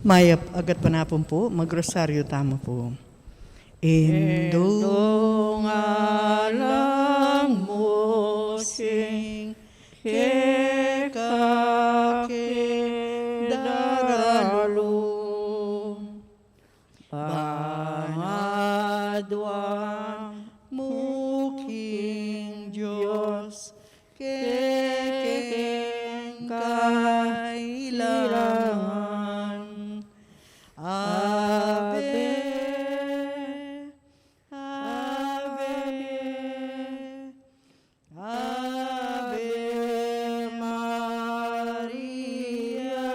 Mayap agat panapon po, magrosaryo tama po. Indo ngalang mo sing kekakedaralo pangadwang muking Diyos kekeng kailangan. Ave, Ave, Ave Maria,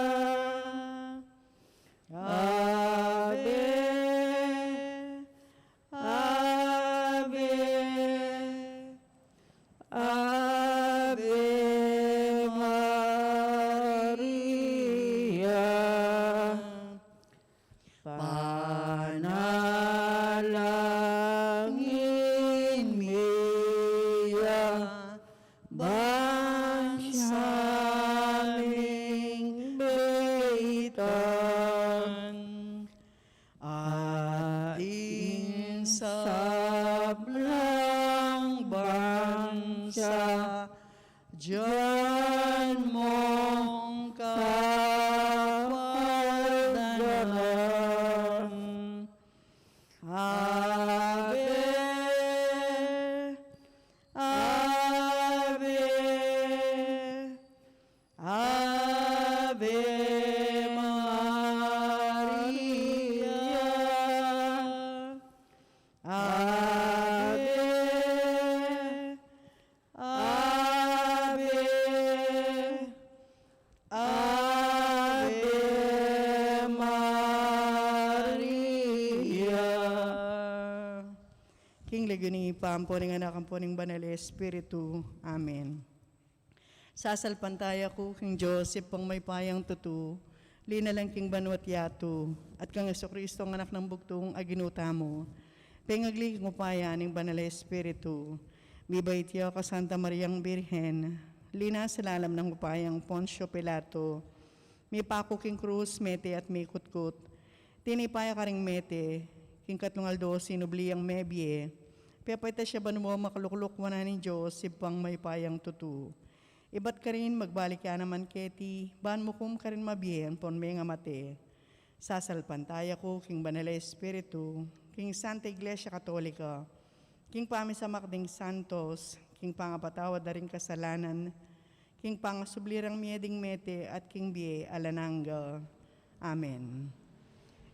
Ave, Ave, Ave Maria. Panalangin miya bansaming beitan ating sablang bansa diyan mong kapaldanan. Ave, Ave, Ave Maria, Ave, Ave, Ave Maria. King Leguni Pampo ng anak ang po ng Banal Espiritu. Amen. Sasalpantaya ko, King Joseph, pang may payang tutu, linalang King Banuat Yato, at kang Jesucristo ang anak ng bugtong aginuta mo, pengagli kong upaya ng Banal Espiritu, bibait yaw ka Santa Mariang Birhen, lina sa lalam ng upayang Poncio Pilato, may pako King Cruz, mete at may kutkut, tinipaya ka ring mete, King Katlungaldo, sinubliyang mebye, pepayta siya ba mo makalukluk wana ni Diyos, sipang may payang tutu. Ibat ka rin, magbalik ka naman keti, ban mo kum ka rin mabiyen, pon may nga mate. Sasalpantaya ko, King Banal Espiritu, King Santa Iglesia Katolika, King Pamisamak ding Santos, King Pangapatawad na rin kasalanan, King Pangasublirang mieding mete, at King Bie Alananga. Amen.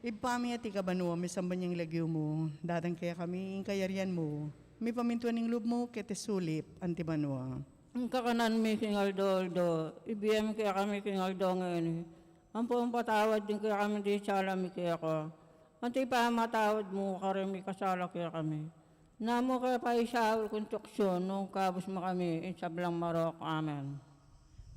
Ipami at ikabanua, may sambanyang lagyo mo, datang kaya kami, kayarian mo, may pamintuan ng loob mo, ketesulip, antibanua. Ang kakanan mi King Aldo, ibiyam kaya kami King Aldo ngayon. Ang patawad din kaya kami di salami kaya ko. Anti pa matawad mo karami kasala kaya kami. Namo kaya pa isaul konstruksyon nung kabus mo kami insablang marok. Amen.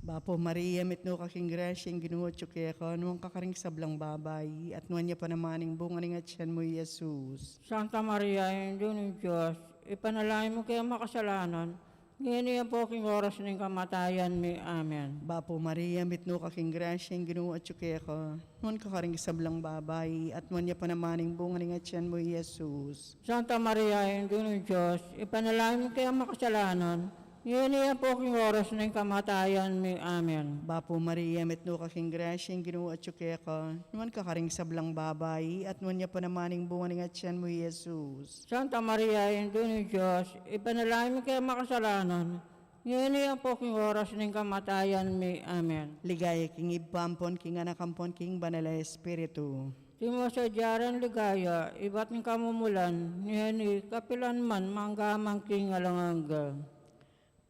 Bapo Maria, mitno kaking grasyang ginuot yung kaya ka, nuwang kakaring sablang babay, at nuwan niya panamaning bunga ng atyan mo, Jesus. Santa Maria, hindi ng Diyos, ipanalangin mo kaya makasalanan, ngayon niya po king oras ng kamatayan mi. Amen. Bapo Maria, mitno kaking grasyang ginuot yung kaya ka, nuwan kakaring sablang babay, at nuwan niya panamaning bunga ng atyan mo, Jesus. Santa Maria, hindi ng Diyos, ipanalangin mo kaya makasalanan, ngayon niya po king oras ng kamatayan mi. Amen. Bapo Maria, mitno kaking grasyang ginuot yung kaya ka, nuwan kakaring sablang babay, at nuwan niya panamaning bunga ng atyan mo, Jesus. Santa Maria, hindi ng Diyos, ipanalangin mo kaya makasalanan, ngayon niya po king oras ng kamatayan mi. Amen. Ligaya king ibampon, king anakampon, king Banal Espiritu. Timo sa diyaran ligaya, iba't ng kamumulan, ngayon kapilan man manggamang king alangangga.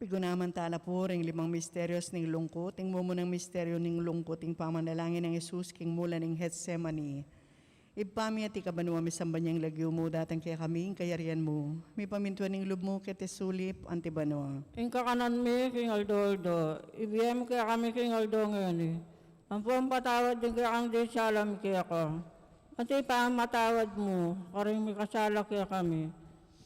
Pigunaman tala po ring limang misteryos ng lungkot, ting mumunang misteryo ng lungkot, ting pamanalangin ng Jesus, king mula ng Getsemani. Ipami at ikabanua mi sambanyang lagyo mo, datang kaya kami, kayarian mo. May pamintuan ng loob mo, ketesulip, antibanua. Ing kakanan mi, King Aldo, ibiyam kaya kami King Aldo ngayon. Ang patawad din kaya kang di salam kaya ko. At ipamatawad mo, karing may kasala kaya kami.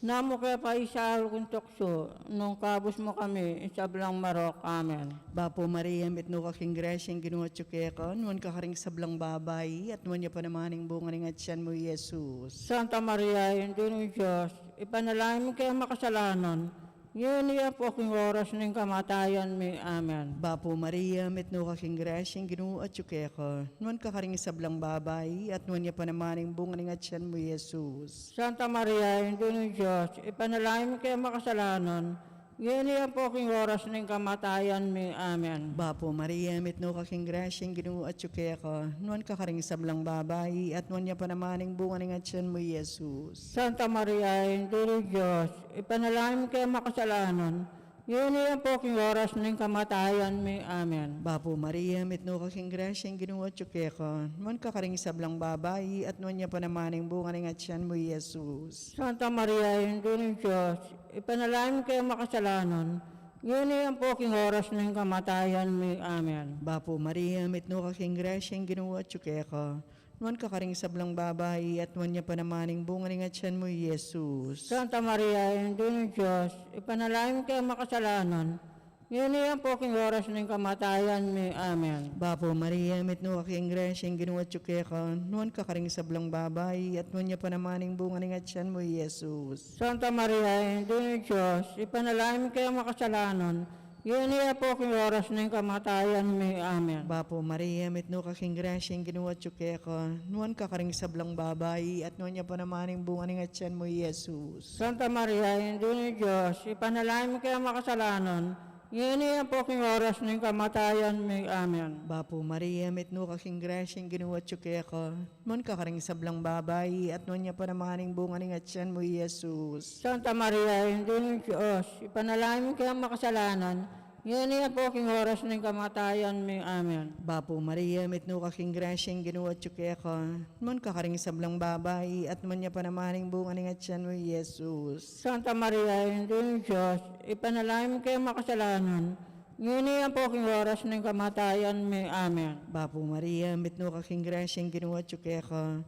Namo kaya pa isahal kong tukso, nung kabus mo kami, isablang marok. Amen. Bapo Maria, mitno kaking grasyang ginuha tsukekon, nuan kakaring sablang babay, at nuan niya pa namaning bunga ng atyan mo, Jesus. Santa Maria, hindi ng Diyos, ipanalangin mo kaya makasalanan, ngayon niya po aking oras ng kamatayan mi. Amen. Bapo Maria, mitno kaking grasyang ginuha tsukekon, nuan kakaring sablang babay, at nuan niya pa namaning bunga ng atyan mo, Jesus. Santa Maria, hindi ng Diyos, ipanalangin mo kaya makasalanan, ngayon niya po aking oras ng kamatayan mi. Amen. Bapo Maria, mitno kaking grasyang ginuha tsukekon, nuan kakaring sablang babay, at nuan niya pa namaning bunga ng atyan mo, Jesus. Santa Maria, hindi ng Diyos, ipanalangin mo kaya makasalanan, ngayon niya po aking oras ng kamatayan mi. Amen. Bapo Maria, mitno kaking grasyang ginuha tsukekon, nuan kakaring sablang babay, at nuan niya pa namaning bunga ng atyan mo, Jesus. Santa Maria, hindi ng Diyos, ipanalangin mo kaya makasalanan, ngayon niya po aking oras ng kamatayan mi. Amen. Bapo Maria, mitno kaking grasyang ginuha tsukekon, nuan kakaring sablang babay, at nuan niya pa namaning bunga ng atyan mo, Jesus. Santa Maria, hindi ng Diyos, ipanalangin mo kaya makasalanan, ngayon niya po aking oras ng kamatayan mi. Amen. Bapo Maria, mitno kaking grasyang ginuha tsukekon, nuan kakaring sablang babay, at nuan niya pa namaning bunga ng atyan mo, Jesus. Santa Maria, hindi ng Diyos, ipanalangin mo kaya makasalanan, ngayon niya po aking oras ng kamatayan mi. Amen. Bapo Maria, mitno kaking grasyang ginuha tsukekon, nuan kakaring sablang babay, at nuan niya pa namaning bunga ng atyan mo, Jesus. Santa Maria, hindi ng Diyos, ipanalangin mo kaya makasalanan, ngayon niya po aking oras ng kamatayan mi. Amen. Bapo Maria, mitno kaking grasyang ginuha tsukekon, nuan kakaring sablang babay, at nuan niya pa namaning bunga ng atyan mo, Jesus. Santa Maria, hindi ng Diyos, ipanalangin mo kaya makasalanan, ngayon niya po aking oras ng kamatayan mi. Amen. Bapo Maria, mitno kaking grasyang ginuha tsukekon, nuan kakaring sablang babay, at nuan niya pa namaning bunga ng atyan mo, Jesus. Santa Maria, hindi ng Diyos, ipanalangin mo kaya makasalanan, ngayon niya po aking oras ng kamatayan mi. Amen. Bapo Maria, mitno kaking grasyang ginuha tsukekon,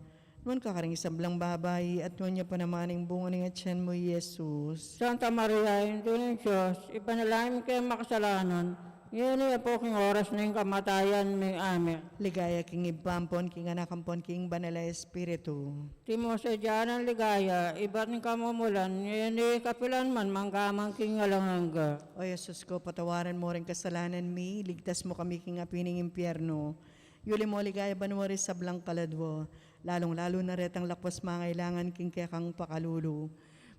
nuan kakaring sablang babay, at nuan niya pa namaning bunga ng atyan mo, Jesus. Santa Maria, hindi ng Diyos, ipanalangin mo kaya makasalanan, ngayon niya po aking oras ng kamatayan mi. Amen. Ligaya king ibampon, king anakampon, king banala espiritu. Timo sa diyan ang ligaya, iba't ng kamumulan, ngayon ni kapilan man, mangkamang king alanganga. O Jesus ko, patawaran mo rin kasalanan mi, ligtas mo kami king apining impyerno. Yuli mo ligaya banwari sablang kaladwo, lalong-lalo na retang lakwas mangailangan king kekang pakalulu.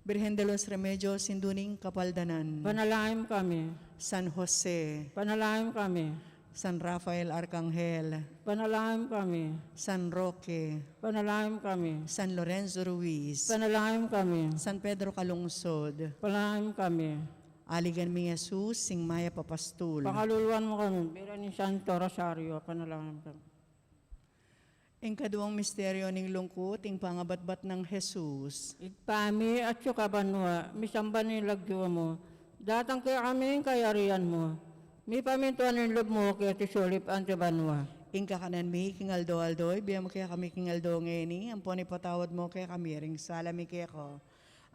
Birhen de los Remedios, sinduning kapaldanan. Panalangin kami, San Jose, panalangin kami, San Rafael Arcangel, panalangin kami, San Roque, panalangin kami, San Lorenzo Ruiz, panalangin kami, San Pedro Calungsod, panalangin kami, Aligan mi Jesus, sing Maya Papastul. pakaluluan mo kami, bira ni Santo Rosario, panalangin kami. Ing kaduang misteryo ning lungkot, ing pangabatbat ng Jesus. Itpami at sukabanwa, misamba ni lagyo mo, datang kaya kami kayarian mo, mi pamintuan ng loob mo kaya tisulip ang tibanwa. Ing kakanan mi, king aldo-aldoy, biya mo kaya kami king aldo ngeni, ampon ipatawad mo kaya kami, ring sala mi kaya ko.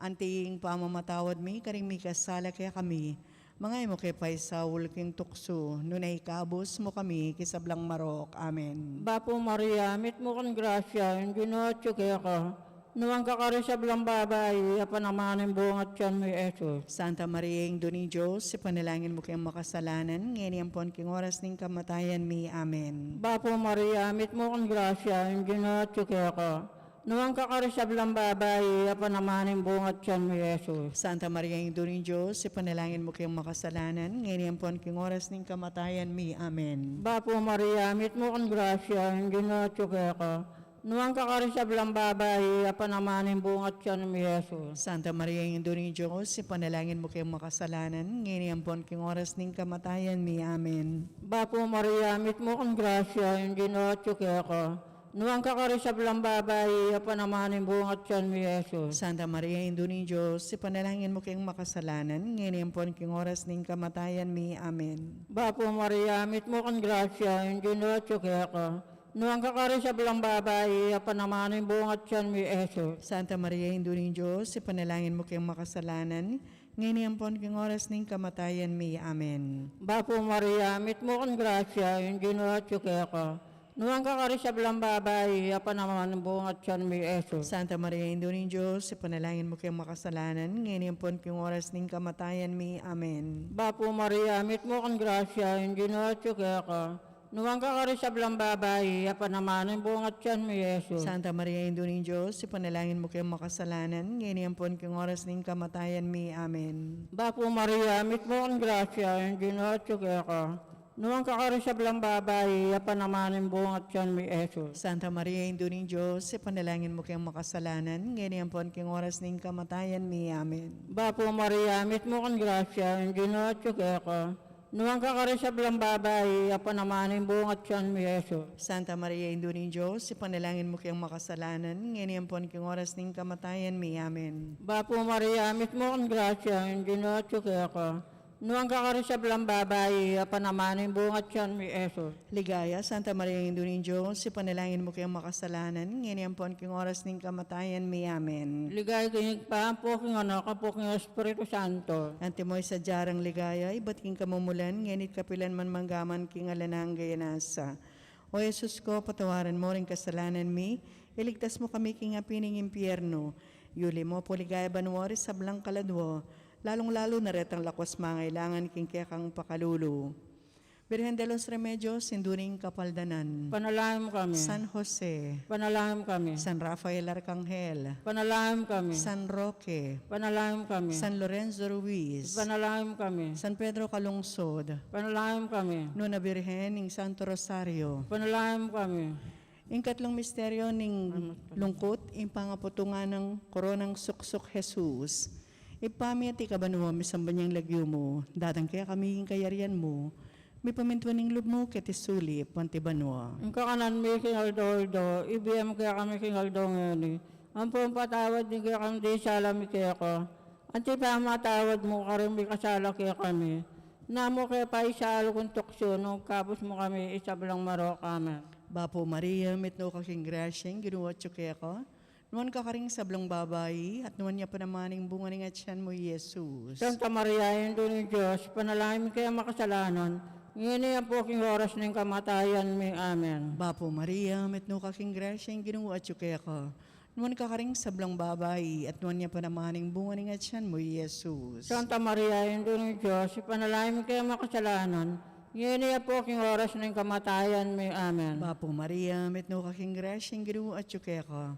Anting pamamatawad mi, karing mi kasala kaya kami, mga imo kay Paisawul king tukso, nunay kabos mo kami, kisablang marok. Amen. Bapo Maria, mit mo kang grasya, hindi na kaya ka, nuwang kakarisab lang babay, apan naman ang bungat siyan mo Jesus. Santa Maria, ing do ni Diyos, ipanalangin mo kayong makasalanan, ngayon ampon king oras ning kamatayan mi. Amen. Bapo Maria, mit mo kang grasya, hindi na kaya ka, nuwang kakarisab lang babay, apan naman ang bungat siyan mo Jesus. Santa Maria, ing do ni Diyos, ipanalangin mo kayong makasalanan, ngayon ampon king oras ning kamatayan mi. Amen. Bapo Maria, mit mo kang grasya, hindi na kaya ka, nuwang kakarisab lang babay, apan naman ang bungat siyan mo Jesus. Santa Maria, ing do ni Diyos, ipanalangin mo kayong makasalanan, ngayon ampon king oras ning kamatayan mi. Amen. Bapo Maria, mit mo kang grasya, hindi na kaya ka, nuwang kakarisab lang babay, apan naman ang bungat siyan mo Jesus. Santa Maria, ing do ni Diyos, ipanalangin mo kayong makasalanan, ngayon ampon king oras ning kamatayan mi. Amen. Bapo Maria, mit mo kang grasya, hindi na kaya ka, Nuwang kakari sa bilang babae, panamanin bungat siyan may eso. Santa Maria, Induling Diyos, ipanalangin mo kayong makasalanan, ngayon po king oras ng kamatayan mi. Amen. Bapo Maria, mit mo kong grasya, yung ginuhat yung kaya ka. Nuwang kakari sa bilang babae, panamanin bungat siyan may eso. Santa Maria, Induling Diyos, ipanalangin mo kayong makasalanan, ngayon po king oras ng kamatayan mi. Amen. Bapo Maria, mit mo kong grasya, yung ginuhat yung kaya ka. Nuwang kakari sa bilang babae, panamanin bungat siyan may eso. Santa Maria, Induling Diyos, ipanalangin mo kayong makasalanan, ngayon po king oras ng kamatayan mi. Amen. Bapo Maria, mit mo kong grasya, yung ginuhat yung kaya ka. Nuwang kakari sa bilang babae, panamanin bungat siyan may eso. Santa Maria, Induling Diyos, ipanalangin mo kayong makasalanan, ngayon po king oras ng kamatayan mi. Amen. Bapo Maria, mit mo kong grasya, yung ginuhat yung kaya ka. Nuwang kakari sa bilang babae, panamanin bungat siyan may eso. Santa Maria, Induling Diyos, ipanalangin mo kayong makasalanan, ngayon po king oras ng kamatayan mi. Amen. Bapo Maria, mit mo kong grasya, yung ginuhat yung kaya ka. Nuwang kakari sa bilang babae, panamanin bungat siyan may eso. Ligaya, Santa Maria, Induling Diyos, ipanalangin mo kayong makasalanan, ngayon po king oras ng kamatayan mi. Amen. Ligay kinig pa, po king anak, po king Espiritu Santo. Antimoy sa jarang ligaya, iba't king kamumulan, ngenit kapilan man manggaman king alanang gayanasa. O Jesus ko, patawaran mo rin kasalanan mi, iligtas mo kami king apining impyerno. Yuli mo po ligaya banwari sa blang kaladwo, lalong-lalo na retang lakwas mangailangan king kekang pakalulu. Birhen de los Remedios, sinduring kapaldanan. Panalangin mo kami. San Jose, Panalangin mo kami. San Rafael Arcangel, Panalangin mo kami. San Roque, Panalangin mo kami. San Lorenzo Ruiz, Panalangin mo kami. San Pedro Calungsod, Panalangin mo kami. Nuna Birhen ning Santo Rosario. Panalangin mo kami. Ing katlong misteryo ning lungkot, ing pangaputungan ng koronang suksok Jesus. Ipami at ikabanuwa, misambanyang lagyo mo, dadang kaya kami ing kayarian mo, may pamintuan ning loob mo, ketisuli, pantibanwa. Ang kakanan may kinaldo-aldo, ibiyam kaya kami kinaldo ngayon. Ang patawad din kaya kami di salami kaya ko. Anti pa matawad mo ka rin may kasala kaya kami. Namo kaya pa isalo kong tuksyo, nung kapos mo kami, isablang maro kami. Bapo Maria, mitno kaking grasyeng, ginuwat siyo kaya ko. Nuwan ka karing sablong babae, at nuwan niya pa namaning bunga ng atyan mo, Jesus. Santa Maria, yung doon ng Diyos, panalangin kaya makasalanan, ngayon niya po king oras ng kamatayan may amen. Bapo Maria, mitno kaking grasyeng, ginuwat siyo kaya ko. Nuwan ka karing sablong babae, at nuwan niya pa namaning bunga ng atyan mo, Jesus. Santa Maria, yung doon ng Diyos, panalangin kaya makasalanan, ngayon niya po king oras ng kamatayan may amen. Bapo Maria, mitno kaking grasyeng, ginuwat siyo kaya ko.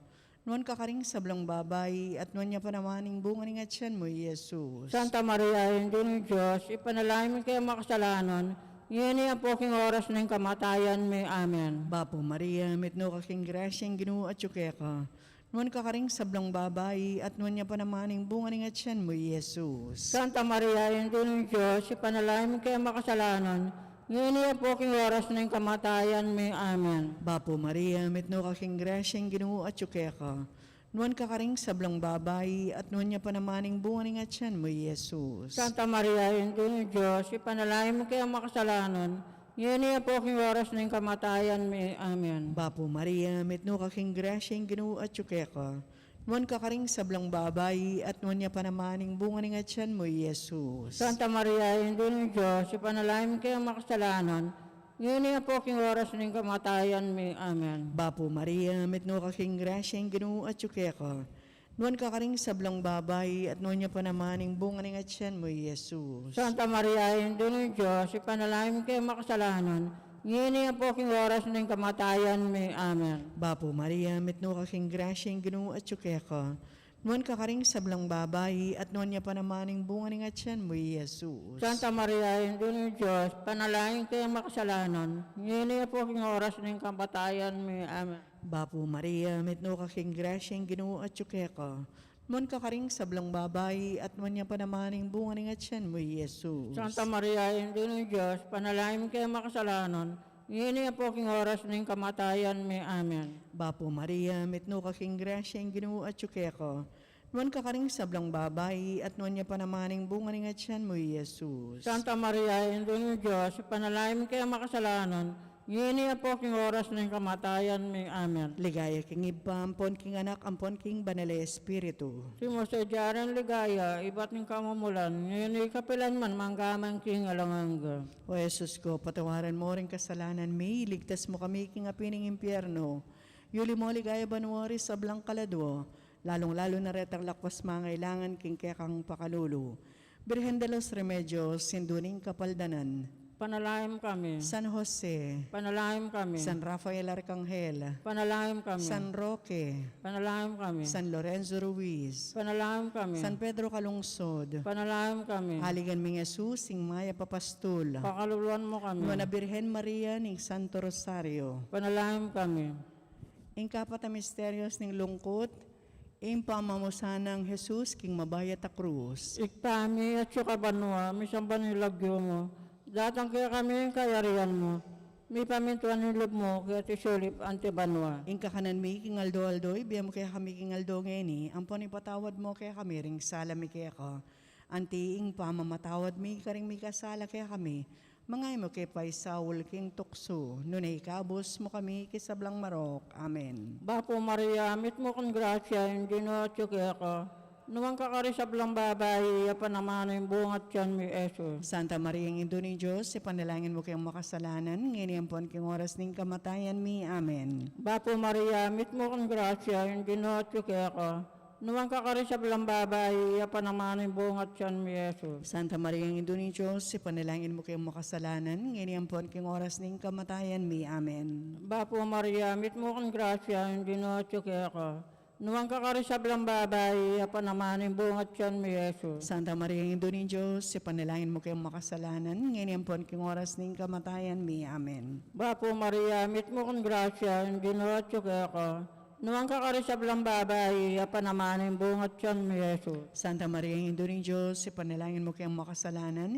Nuwan ka karing sablong babae, at nuwan niya pa namaning bunga ng atyan mo, Jesus. Santa Maria, yung doon ng Diyos, ipanalangin kaya makasalanan, ngayon niya po king oras ng kamatayan may amen. Bapo Maria, mitno kaking grasyeng, ginuwat siyo kaya ko. Nuwan ka karing sablong babae, at nuwan niya pa namaning bunga ng atyan mo, Jesus. Santa Maria, yung doon ng Diyos, ipanalangin kaya makasalanan, ngayon niya po king oras ng kamatayan may amen. Bapo Maria, mitno kaking grasyeng, ginuwat siyo kaya ko. Nuwan ka karing sablong babae, at nuwan niya pa namaning bunga ng atyan mo, Jesus. Santa Maria, yung doon ng Diyos, ipanalangin kaya makasalanan, ngayon niya po king oras ng kamatayan may amen. Bapo Maria, mitno kaking grasyeng, ginuwat siyo kaya ko. Nuwan ka karing sablong babae, at nuwan niya pa namaning bunga ng atyan mo, Jesus. Santa Maria, yung doon ng Diyos, ipanalangin kaya makasalanan, ngayon niya po king oras ng kamatayan may amen. Bapo Maria, mitno kaking grasyeng, ginuwat siyo kaya ko. Nuwan ka karing sablong babae, at nuwan niya pa namaning bunga ng atyan mo, Jesus. Santa Maria, yung doon ng Diyos, ipanalangin kaya makasalanan, ngayon niya po king oras ng kamatayan may amen. Bapo Maria, mitno kaking grasyeng, ginuwat siyo kaya ko. Nuwan ka karing sablong babae, at nuwan niya pa namaning bunga ng atyan mo, Jesus. Santa Maria, yung doon ng Diyos, panalangin kaya makasalanan, ngayon niya po king oras ng kamatayan may amen. Bapo Maria, mitno kaking grasyeng, ginuwat siyo kaya ko. Nuwan ka karing sablong babae, at nuwan niya pa namaning bunga ng atyan mo, Jesus. Santa Maria, yung doon ng Diyos, panalangin kaya makasalanan, ngayon niya po king oras ng kamatayan may amen. Bapo Maria, mitno kaking grasyeng, ginuwat siyo kaya ko. Nuwan ka karing sablong babae, at nuwan niya pa namaning bunga ng atyan mo, Jesus. Santa Maria, yung doon ng Diyos, panalangin kaya makasalanan, Ngini po king oras ng kamatayan mi. Amen. Ligaya king iba, ampon king anak, ampon king banal na espiritu. Si mo sa jaran ligaya, iba't ng kamumulan, ngini kapilan man manggamang king alanganga. O Jesus ko, patawaran mo rin kasalanan mi, ligtas mo kami king apining impyerno. Yuli mo ligaya banwari sa blang kaladwo, lalong-lalo na retang lakwas mangailangan king kekang pakalulu. Birhen de los Remedios, sinduning kapaldanan. Panalangin kami. San Jose, Panalangin kami. San Rafael Arcangel, Panalangin kami. San Roque, Panalangin kami. San Lorenzo Ruiz, Panalangin kami. San Pedro Calungsod, Panalangin kami. Haligan ming Jesus, sing Maya Papastul, Pakaluluan mo kami. Nuana Birhen Maria, ning Santo Rosario, Panalangin kami. ing kapat na misterios ning lungkot, ing pamamusanang Jesus, king mabayat a krus. Ikpami at sukabanwa, misang banilagyo mo. Datang kaya kami ang kayarian mo. May pamintuan ng loob mo, kaya tisulip antibanwa. Ing kakanan mi, king aldo-aldo, ibiyam kaya kami king aldo ngeni, ampon ipatawad mo kaya kami, ring sala mi kaya ka. Anti ing pamamatawad mi, karing mi kasala kaya kami. Mangay mo kay Pai Saul king tukso, nunay kabos mo kami kisablang marok. Amen. Bapo Maria, mit mo kong grasya, hindi no at kaya ka. Nuwang kakarisab lang babae, pa naman yung bungat yan mi eso. Santa Maria, ang Indo ni Diyos, ipanalangin mo kayong makasalanan, ngayon po king oras ning kamatayan mi. Amen. Bapo Maria, mit mo kong grasya, hindi no at kaya ka. Nuwang kakarisab lang babae, pa naman yung bungat yan mi eso. Santa Maria, ang Indo ni Diyos, ipanalangin mo kayong makasalanan, ngayon po king oras ning kamatayan mi. Amen. Bapo Maria, mit mo kong grasya, hindi no at kaya ka. Nuwang kakarisab lang babae, pa naman yung bungat yan mi eso. Santa Maria, ang Indo ni Diyos, ipanalangin mo kayong makasalanan, ngayon po king oras ning kamatayan mi. Amen. Bapo Maria, mit mo kong grasya, hindi no at kaya ka. Nuwang kakarisab lang babae, pa naman yung bungat yan mi eso. Santa Maria, ang Indo ni Diyos, ipanalangin mo kayong makasalanan,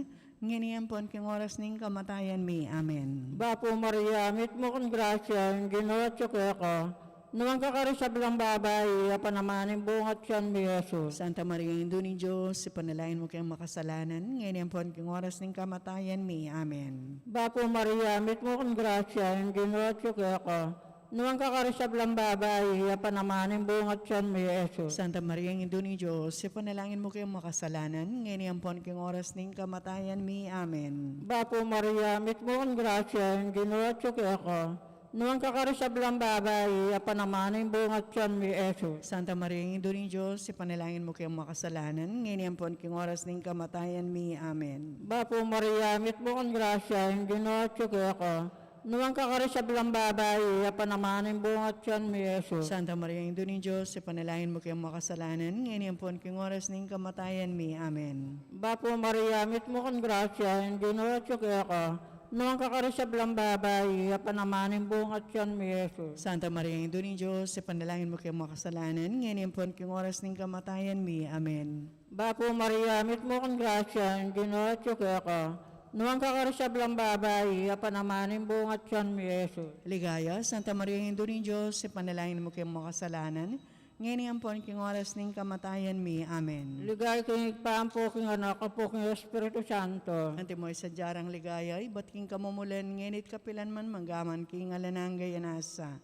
ngayon po king oras ning kamatayan mi. Amen. Bapo Maria, mit mo kong grasya, hindi no at kaya ka. Nuwang kakarisab lang babae, pa naman yung bungat yan mi eso. Santa Maria, ang Indo ni Diyos, ipanalangin mo kayong makasalanan, ngayon po king oras ng kamatayan mi. Amen. Bapo Maria, mit mo kong grasya, hindi no at kaya ka. Nuwang kakarisab lang babae, pa naman yung bungat yan mi eso. Santa Maria, ang Indo ni Diyos, ipanalangin mo kayong makasalanan, ngayon po king oras ng kamatayan mi. Amen. Bapo Maria, mit mo kong grasya, hindi no at kaya ka. Nuwang kakarisab lang babae, pa naman yung bungat yan mi eso. Santa Maria, ang Indo ni Diyos, ipanalangin mo kayong makasalanan, ngayon po king oras ng kamatayan mi. Amen. Bapo Maria, mit mo kong grasya, hindi no at kaya ka. Nuwang kakarisab lang babae, pa naman yung bungat yan mi eso. Santa Maria, ang Indo ni Diyos, ipanalangin mo kayong makasalanan, ngayon po king oras ng kamatayan mi. Amen. Bapo Maria, mit mo kong grasya, hindi no at kaya ka. Nuwang kakarisab lang babae, pa naman yung bungat yan mi eso. Santa Maria, ang Indo ni Diyos, ipanalangin mo kayong makasalanan, ngayon po king oras ng kamatayan mi. Amen. Bapo Maria, mit mo kong grasya, hindi no at kaya ka. Nuwang kakarisab lang babae, pa naman yung bungat yan mi eso. Ligaya, Santa Maria, ang Indo ni Diyos, ipanalangin mo kayong makasalanan, ngayon po king oras ng kamatayan mi. Amen. Ligay king igpampo king anak, po king Espiritu Santo. Ante mo sa jarang ligaya, ibat king kamumulan, ngenit kapilan man manggaman king alananggay anasa.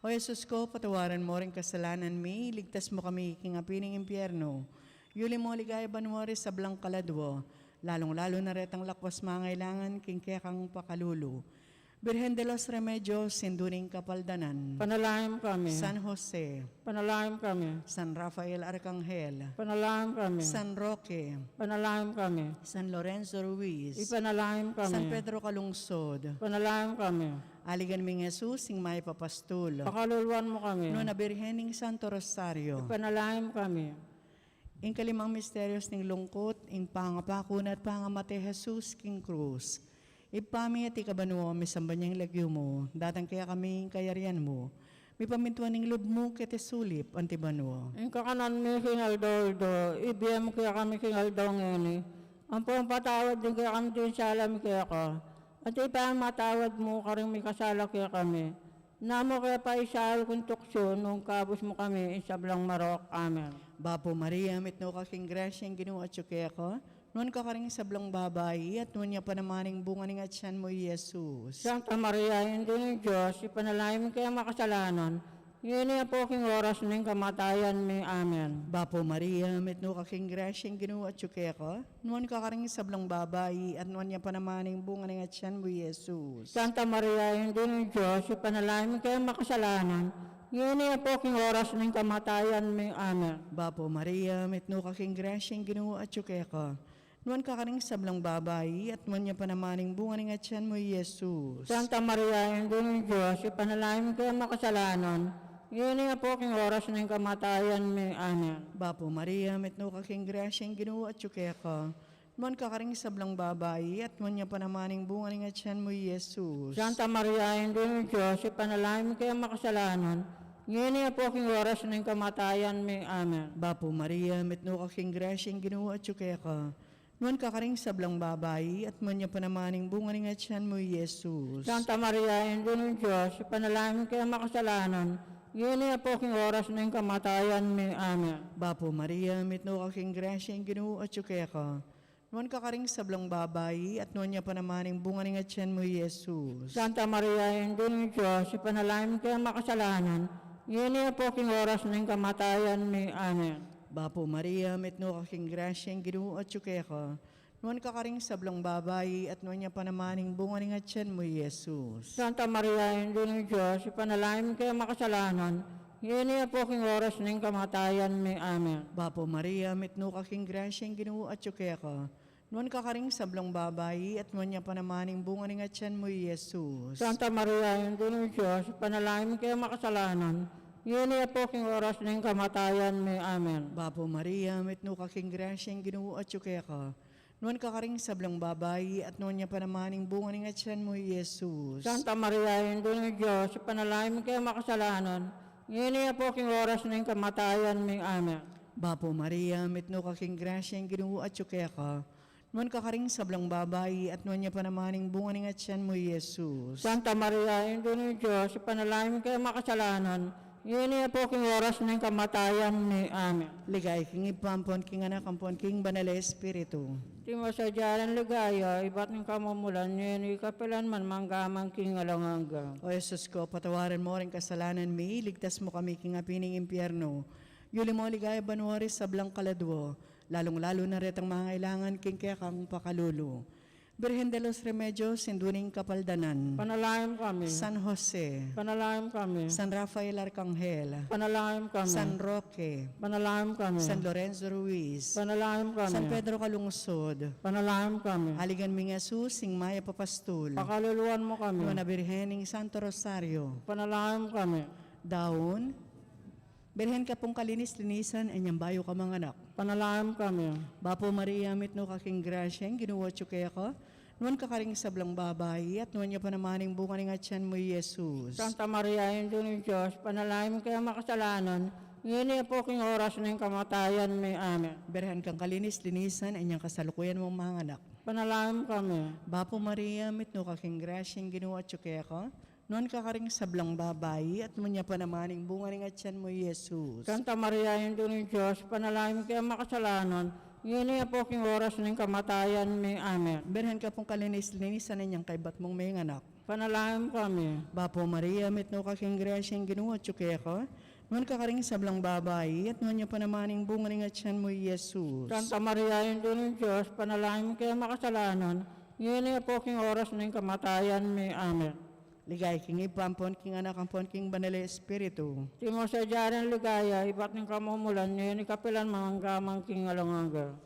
O Jesus ko, patawaran mo rin kasalanan mi, ligtas mo kami king apining impyerno. Yuli mo ligaya banwari sa blang kaladwo, lalong-lalo na retang lakwas mangailangan king kekang pakalulu. Birhen de los Remedios, sinduning kapaldanan. Panalangin kami. San Jose, Panalangin kami. San Rafael Arcangel, Panalangin kami. San Roque, Panalangin kami. San Lorenzo Ruiz, Ipanalangin kami. San Pedro Calungsod, Panalangin kami. Aligan ming Jesus, sing may papastul. Pakaluluan mo kami. No na Birhening Santo Rosario. Ipanalangin kami. Ing kalimang misterios ning lungkot, ing pangapakuna at pangamate Jesus, King Cruz. Ipami at ikabanuo, misamba niyang lagyo mo, datang kaya kami kayarian mo. May pamintuan ning loob mo, kete-sulip, antibanuo. Ang kakanan mi kinaldoldo, ibiyam kaya kami kinaldong ini. Ang pong patawad din kaya kami din sa alam kaya ka. At ipamatawad mo karing may kasala kaya kami. Namo kaya pa isal kung tukso nung kabos mo kami isablang marok. Amen. Bapo Maria, mitno kaking grasyang ginawa at kaya ko, Nuan kakaring sablang babae, at nuan niya panamaning bunga ng atyan mo, Jesus. Santa Maria, Ina ng Diyos, ipanalangin mo kaya makasalanan, ngayon niya po king oras ng kamatayan may amen. Bapo Maria, metno kaking grasyang Ginoo at tsukeko, nuan kakaring sablang babae, at nuan niya panamaning bunga ng atyan mo, Jesus. Santa Maria, Ina ng Diyos, ipanalangin mo kaya makasalanan, ngayon niya po king oras ng kamatayan may amen. Bapo Maria, metno kaking grasyang Ginoo at tsukeko, nuan kakaring sablang babae, at nuan niya panamaning bunga ng atyan mo, Jesus. Santa Maria, Ina ng Diyos, ipanalangin mo kaya makasalanan, ngayon niya po king oras ng kamatayan may amen. Bapo Maria, metno kaking grasyang Ginoo at tsukeko, nuan kakaring sablang babae, at nuan niya panamaning bunga ng atyan mo, Jesus. Santa Maria, Ina ng Diyos, ipanalangin mo kaya makasalanan, ngayon niya po king oras ng kamatayan may amen. Bapo Maria, metno kaking grasyang Ginoo at tsukeko, nuan kakaring sablang babae, at nuan niya panamaning bunga ng atyan mo, Jesus. Santa Maria, Ina ng Diyos, ipanalangin mo kaya makasalanan, ngayon niya po king oras ng kamatayan may amen. Bapo Maria, metno kaking grasyang Ginoo at tsukeko, nuan kakaring sablang babae, at nuan niya panamaning bunga ng atyan mo, Jesus. Santa Maria, Ina ng Diyos, ipanalangin mo kaya makasalanan, ngayon niya po king oras ng kamatayan may amen. Bapo Maria, metno kaking grasyang Ginoo at tsukeko, nuan kakaring sablang babae, at nuan niya panamaning bunga ng atyan mo, Jesus. Santa Maria, Ina ng Diyos, ipanalangin mo kaya makasalanan, ngayon niya po king oras ng kamatayan may amen. Bapo Maria, metno kaking grasyang Ginoo at tsukeko, nuan kakaring sablang babae, at nuan niya panamaning bunga ng atyan mo, Jesus. Santa Maria, Ina ng Diyos, ipanalangin mo kaya makasalanan, ngayon niya po king oras ng kamatayan may amen. Bapo Maria, metno kaking grasyang Ginoo at tsukeko, nuan kakaring sablang babae, at nuan niya panamaning bunga ng atyan mo, Jesus. Santa Maria, Ina ng Diyos, ipanalangin mo kaya makasalanan, ngayon niya po king oras ng kamatayan may amen. Bapo Maria, metno kaking grasyang Ginoo at tsukeko, nuan kakaring sablang babae, at nuan niya panamaning bunga ng atyan mo, Jesus. Santa Maria, Ina ng Diyos, ipanalangin mo kaya makasalanan, ngayon niya po king oras ng kamatayan may amen. Ligay king ipampon king anak ampon king banal espiritu. Timo sa jalan ligaya, iba't ng kamumulan, ngayon ikapilan man manggamang king alanganga. O Jesus ko, patawaran mo rin kasalanan mi, ligtas mo kami king apining impyerno. Yuli mo ligay banwaris sa blang kaladwo, lalong-lalo na retang mga kailangan king kaya kang pakalulu. Birhen de los Remedios, Sinduning Kapaldanan, Panalangin kami. San Jose, Panalangin kami. San Rafael Arcangel, Panalangin kami. San Roque, Panalangin kami. San Lorenzo Ruiz, Panalangin kami. San Pedro Kalungsod, Panalangin kami. Haligan mi Jesus, Sing Maya Papastul, Pakaluluan mo kami. Nuana Birhening Santo Rosario, Panalangin kami. Daon, Birhen ka pong kalinis-linisan, anyang bayo ka mga anak. Panalangin kami. Bapo Maria, mitno kaking grasyang, ginuwatyo kaya ka, nuwan ka karing sablang babae, at nuwan niya panamaning bunga ng atyan mo, Jesus. Santa Maria, Ina ng Diyos, panalangin mo kaya makasalanan, ngayon niya po king oras ng kamatayan may amen. Birhen kang kalinis-linisan, anyang kasalukuyan mong mga anak. Panalangin kami. Bapo Maria, mitno kaking grasyang, ginuwatyo kaya ka, nuwan ka karing sablang babae, at nuwan niya panamaning bunga ng atyan mo, Jesus. Santa Maria, Ina ng Diyos, panalangin mo kaya makasalanan, ngayon niya po king oras ng kamatayan may amen. Birhen ka pong kalinis-linisan, anyang kaibat mong may anak. Panalangin kami. Bapo Maria, mitno kaking grasyang, ginuwatyo kaya ka, nuwan ka karing sablang babae, at nuwan niya panamaning bunga ng atyan mo, Jesus. Santa Maria, Ina ng Diyos, panalangin mo kaya makasalanan, ngayon niya po king oras ng kamatayan may amen. Ligay king ipampon king anak ampon king banal espiritu. Timo sa jaran ligaya, iba't ng kamumulan, ngayon ikapilan manggamang king alangaga.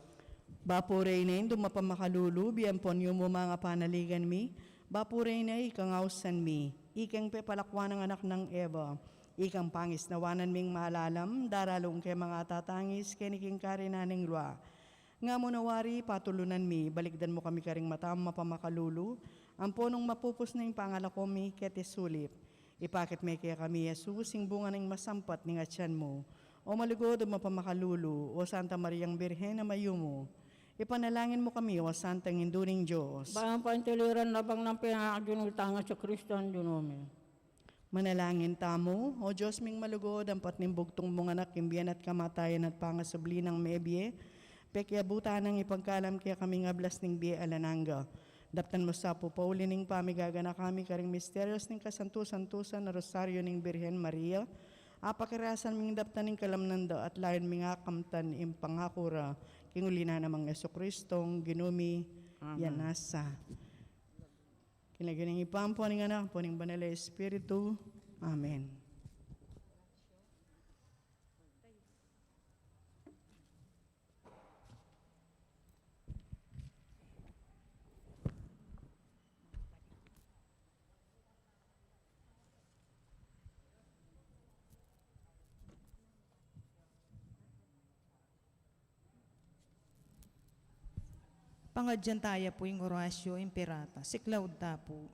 Bapo Reynain, dumapamakhalulu, biyampon yung mga panaligan mi. Bapo Reynain, ikangausan mi. Ikang pepalakwan ng anak ng Eva. Ikang pangis nawanan ming malalam, daralong kay mga tatangis, keniking karinaning lwa. Nga mo nawari, patulunan mi, balikdan mo kami karing matam mapamakalulu. Ang punong mapupos na yung pangalako mi, ketesulip. Ipakit may kaya kami, Jesus, sing bunga ng masampat ng atyan mo. O maligod o mapamakalulu, o Santa Mariang Birhen na mayumo. Ipanalangin mo kami, o Santang Induning Diyos. Bakang paintiliran labang ng pinakadunultangan sa Kristo ang dunome. Manalangin tamo, o Diyos ming malugod, ang patnimbugtong mong anak, imbiyan at kamatayan at pangasubli ng mebye. Pekyabuta ng ipagkalam kaya kami nga blas ning biya alananga. Daptan mo sa pupauli ning pamigaga na kami karing misterios ning kasantusan-tusan na rosaryo ning Birhen Maria. Apakirasan ming daptan ning kalamnanda at layon ming akamtan im pangakura. Kingulina namang Yeso Kristong ginumi yanasa. Kinagaling ipampo ning anak po ning Banal na Espiritu. Amen. Pangadyan tayo po yung orasyo imperata, si Cloud tapo.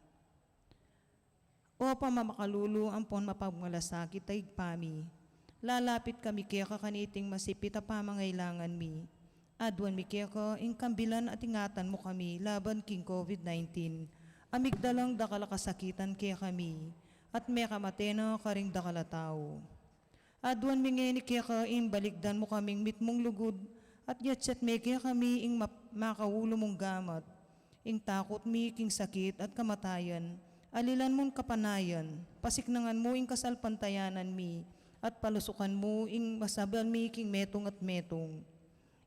O pamamakalulu ampon mapagmalasakit ay pami. Lalapit kami kaya kakaniting masipit a pamangailangan mi. Adwan mi kaya ka ingkambilan at ingatan mo kami laban king COVID-19. Amigdalang dakala kasakitan kaya kami at may kamatena karing dakala tao. Adwan mi ngeni kaya ka imbaligdan mo kaming mitmong lugod at yatsyat may kaya kami ing makaulo mong gamat, ing takot mi king sakit at kamatayan, alilan mong kapanayan, pasiknangan mo ing kasalpantayanan mi, at palusukan mo ing masabal mi king metong at metong.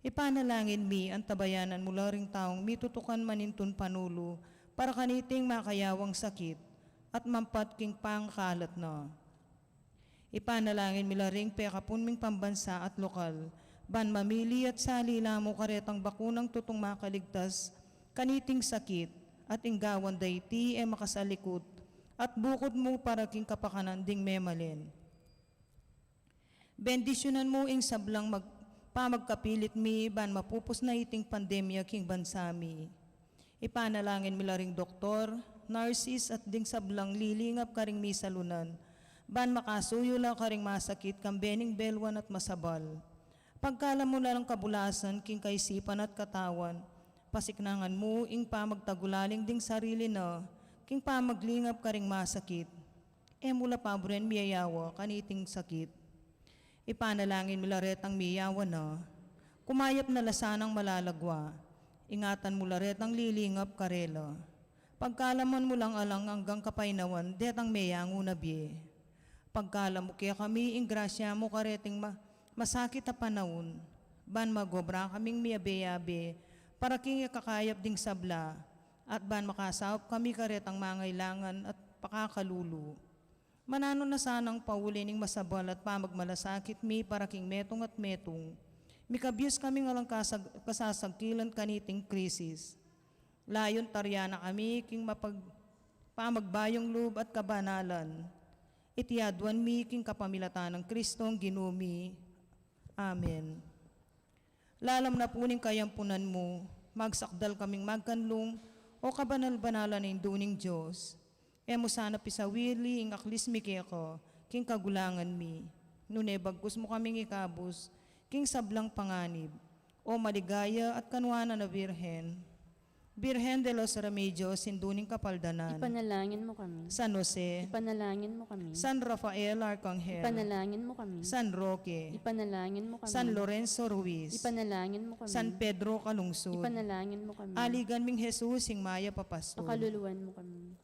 Ipanalangin mi ang tabayanan mula ring taong mitutukan manintun panulo, para kaniting makayawang sakit, at mampat king pangkalat na. Ipanalangin mi laring pekapun ming pambansa at lokal, ban mamili at salila mo karetang bakunang tutong makaligtas, kaniting sakit, at inggawan dayti e makasalikot, at bukod mo para king kapakanan ding memalin. Bendisyonan mo ing sablang pamagkapilit mi, ban mapupos na iting pandemya king bansami. Ipanalangin mi laring doktor, nurses at ding sablang lilingap karing mi salunan, ban makasuyo lang karing masakit kambening belwan at masabal. Pagkala mo na lang kabulasan, king kaisipan at katawan, pasiknangan mo, ing pamagtagulaling ding sarili na, king pamaglingap ka ring masakit. E mula pabren miyayawa, kaniting sakit. Ipanalangin milaretang miyawa na, kumayap na lasanang malalagwa, ingatan mo laretang lilingap karela. Pagkalaman mo lang alang hanggang kapainawan, detang meyango na biye. Pagkala mo kaya kami, ing grasya mo kareting masakit na panahon, ban magobra kaming miyabe-yabe, para king kakayap ding sabla, at ban makasawap kami karetang mangailangan at pakakalulu. Manano na sanang paulining masabal at pamagmalasakit mi para king metong at metong, mikabyos kami ngalang kasasagkilan kaniting krisis. Layon taryana kami king pamagbayong loob at kabanalan, itiadwan mi king kapamilatan ng Kristong ginumi. Amen. Lalam na puning kayampunan mo, magsakdal kaming magkanlong, o kabanal-banalan ng duning Diyos. Emo sana pisawili, ing aklis mi keko, king kagulangan mi. Nune bagkus mo kaming ikabus, king sablang panganib, o maligaya at kanwana na Birhen. Birhen de los Remedios, sinduning kapaldanan. Ipanalangin mo kami. San Jose. Ipanalangin mo kami. San Rafael Arcangel. Ipanalangin mo kami. San Roque. Ipanalangin mo kami. San Lorenzo Ruiz. Ipanalangin mo kami. San Pedro Calungsod. Ipanalangin mo kami. Aligan ming Jesus, sing Maya Papasto. Pakaluluwan mo kami.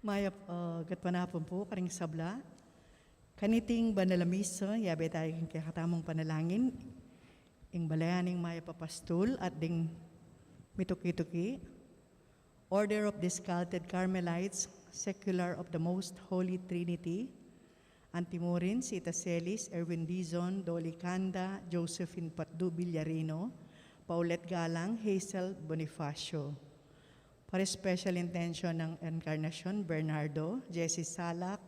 Mayap gatpanapon po karing sabla. Kaniting banalamisa, yabe tayo kang kakatamong panalangin. Ing balayaning maya papastul at ding mituki-tuki. Order of the Scalted Carmelites, Secular of the Most Holy Trinity. Antimorin, Sita Celis, Erwin Dizon, Dolly Canda, Josephine Patdu Villarino, Paulette Galang, Hazel Bonifacio. Para special intention ng Encarnacion, Bernardo, Jessie Salak,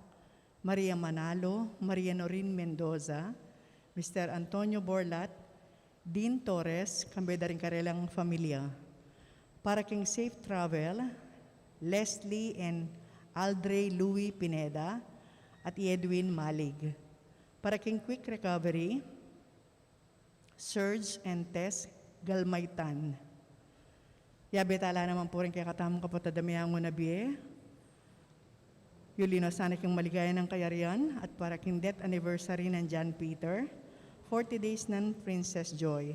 Maria Manalo, Maria Norin Mendoza, Mr. Antonio Borlat, Dean Torres, kambeda rin karelang familia. Para king safe travel, Leslie and Aldrey Louis Pineda at Edwin Malig. Para king quick recovery, Serge and Tess Galmaitan. Yabetala naman po rin kaya katamong kapatadamihango na biye. Yulino sana kong maligaya ng kayarian at para king death anniversary ng John Peter, 40 days ng Princess Joy.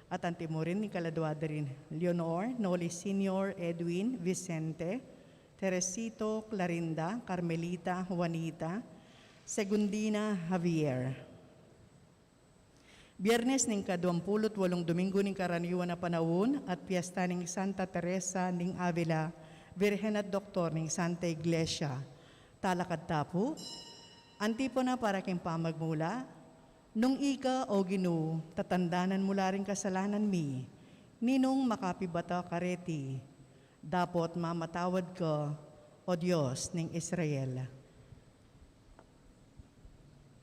At antimo rin ni Kaladuada rin, Leonor, Noli Senior, Edwin, Vicente, Teresito, Clarinda, Carmelita, Juanita, Segundina, Javier. Biyernes ning ka-28 Domingo ning karaniwan na panahon at piyesta ning Santa Teresa ning Avila, Virgen at Doktor ning Santa Iglesia. Talakad tapo, antipona para king pamagmula, nung ika o Ginoo, tatandanan mula rin kasalanan mi, ninong makapibata kareti, dapot mamatawad ka, o Diyos ning Israel.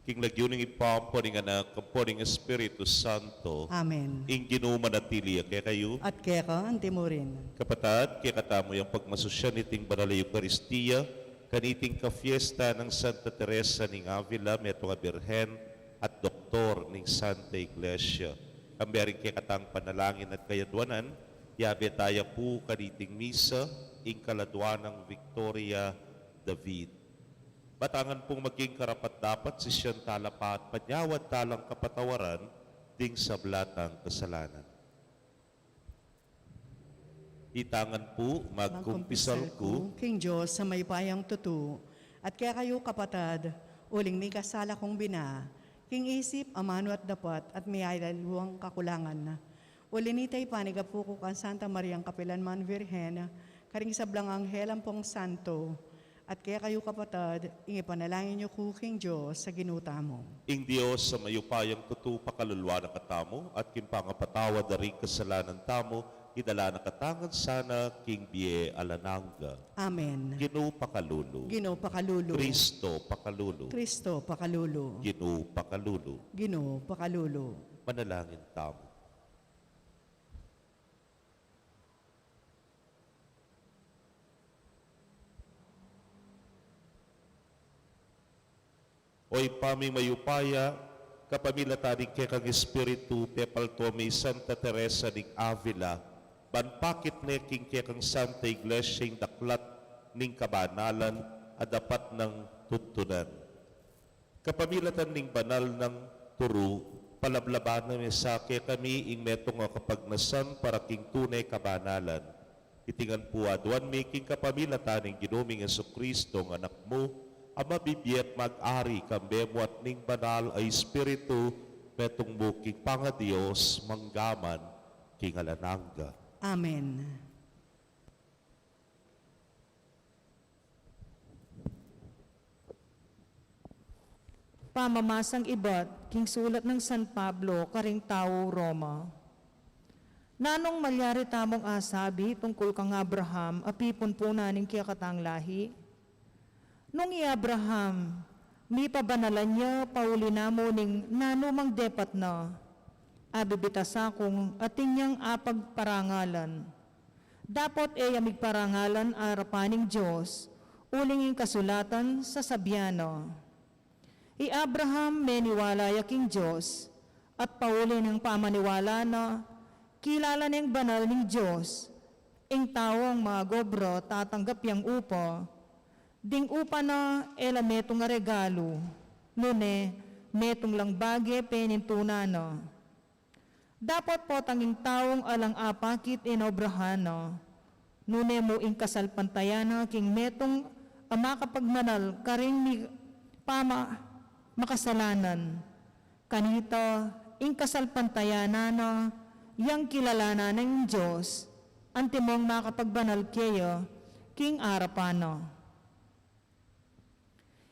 King lagyuning ipampo ning anak, kampo ning Espiritu Santo, Amen. ing Ginoo manatili kaya kayo, At kaya ka, antimo rin. kapatad, kaya katamo yung pagmasusya niting banal na Eucharistia, kaniting ka-fiesta ng Santa Teresa ning Avila, metong Birhen at Doktor ning Santa Iglesia. Kambiyaring kaya katang panalangin at kayadwanan, yabe tayo po kaniting misa, ing kaladwanang Victoria David. Batangan pong maging karapat-dapat si siyang talapa at panyawad talang kapatawaran ding sablatang kasalanan. Itangan po, magkumpisal ko, King Diyos sa may payang tutu, at kaya kayo kapatad, uling may kasala kong bina, king isip, amano at dapat, at may aylaluang kakulangan na. Ulinitay panigapu ko kan Santa Mariang Kapilanman Virgen, karing sablang anghel ang pong santo, at kaya kayo kapatad, ingipanalangin niyo ko King Diyos sa ginuta mo. ing Diyos sa mayupayang tutu pakalulwa na katamo, at kimpangapatawad na rin kasalanan tamo, idala na katangan sana king biye alananga. Amen. Ginoo pakalulu. Ginoo pakalulu. Kristo pakalulu. Kristo pakalulu. Ginoo pakalulu. Ginoo pakalulu. Manalangin tamo. Oy paming mayupaya, kapamilataning kekang Espiritu, pepalto may Santa Teresa ning Avila, banpakit neking kekang Santa Iglesia ing daklat ning kabanalan, adapat ng tuntunan. Kapamilatan ning banal ng turu, palablaban na mesake kami ing metong kapagnasan para king tunay kabanalan. Itingan po aduan making kapamilatan ning ginuming Jesucristo ng anak mo, ama bibiyat mag-ari kambemo at ning banal ay Espiritu, metong buking panga-Diyos, manggaman, king alananga. Amen. Pamamasang ibat, king sulat ng San Pablo, karing tao Roma. Nanong malyari tamong asabi tungkol kang Abraham, apipon po naning kaya katang lahi. Nung i-Abraham, mi pabanalan niya, pauli na mo ning nanumang depat na, abibitasa kong ating niyang apagparangalan. Dapat amig parangalan arapaning Diyos, uling kasulatan sa sabyano. I-Abraham meniwala yaking Diyos, at pauli ng pamaniwala na kilala ng banal ng Diyos, ing tawang mga gobro tatanggap yang upa, ding upa na metong nga regalo, nune metong lang bagye penintunano. Dapat po tanging taong alang apakit inobrahano, nune mo ing kasalpantayana king metong ama kapagmanal karing mi pama makasalanan. Kanito, ing kasalpantayanan na yang kilalanan ng Diyos, antimong makapagbanal kayo, king arapano.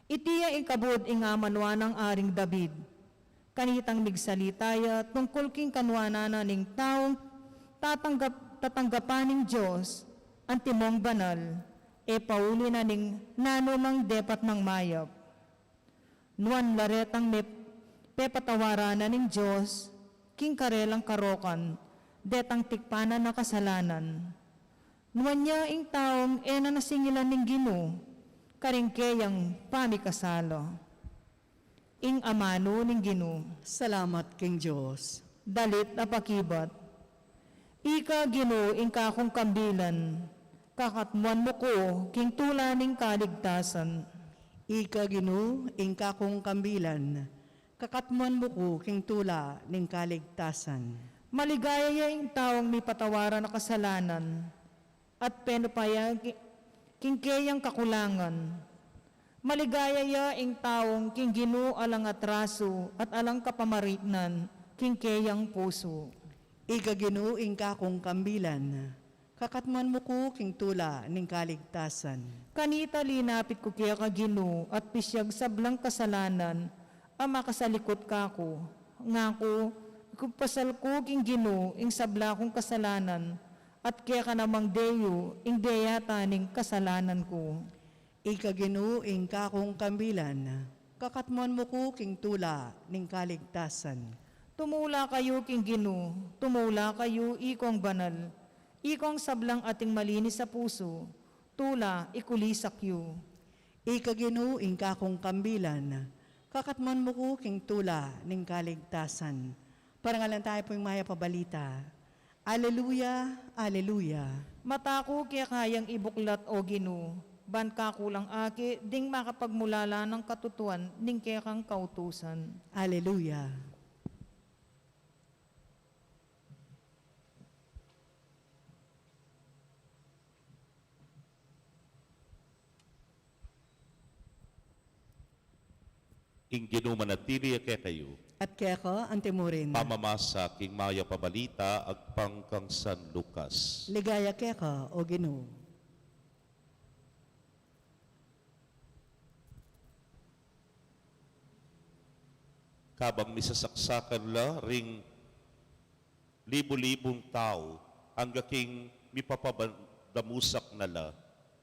Itiya ikabud ing amanwa ng aring David, kanitang migsalitaya tungkol king kanwanana ning taong tatanggapan ng Diyos, antimong banal, e pauli na ning nanumang depat ng mayap. Nuan laretang pepatawaranan ng Diyos, king karelang karokan, detang tikpanan na kasalanan. Nuan niya ing taong ena nasingilan ng Ginoo, karingkeyang pamikasalo. Ing amano ng Ginoo, Salamat king Diyos. dalit na pakibat. Ika Ginoo ing kakong kambilan, kakatmuan mo ko king tula ning kaligtasan. Ika Ginoo, ingka kong kambilan, kakatmuan mo ko king tula ning kaligtasan. Maligaya ya ing taong may patawaran na kasalanan, at penupaya kingkeyang kakulangan. Maligaya ya ing taong king Ginoo alang atraso at alang kapamaritnan, kingkeyang puso. Ika Ginoo, ingka kong kambilan, kakatmuan mo ko king tula ning kaligtasan. Kanita linapit ko kaya ka Ginoo at pisyag sablang kasalanan, ama kasalikot kako. Ngako, kupasal ko king Ginoo ing sabla kong kasalanan, at kaya ka namang deyo ing deyata ning kasalanan ko. Ika Ginoo, ingka kong kambilan, kakatmuan mo ko king tula ning kaligtasan. Tumula kayo king Ginoo, tumula kayo ikong banal, ikong sablang ating malinis sa puso, tula ikulisak yu. Ika Ginoo, ingka kong kambilan, kakatmuan mo ko king tula ning kaligtasan. Parangalan tayo po yung maya pabalita. Aleluya, aleluya. Mata ko kaya kayang ibuklat o Ginoo, ban ka kulang aki, ding makapagmulala ng katutuan, ning kaya kang kautusan. Aleluya. Ing ginumanatili kay kayo, At kaya ka, antemurin. pamamasa king maya pabalita agpang kang San Lucas. Ligaya kaya ka, o Ginoo. Kabang misasaksakan la ring libo-libong tao hangga king mipapabandamusak na la.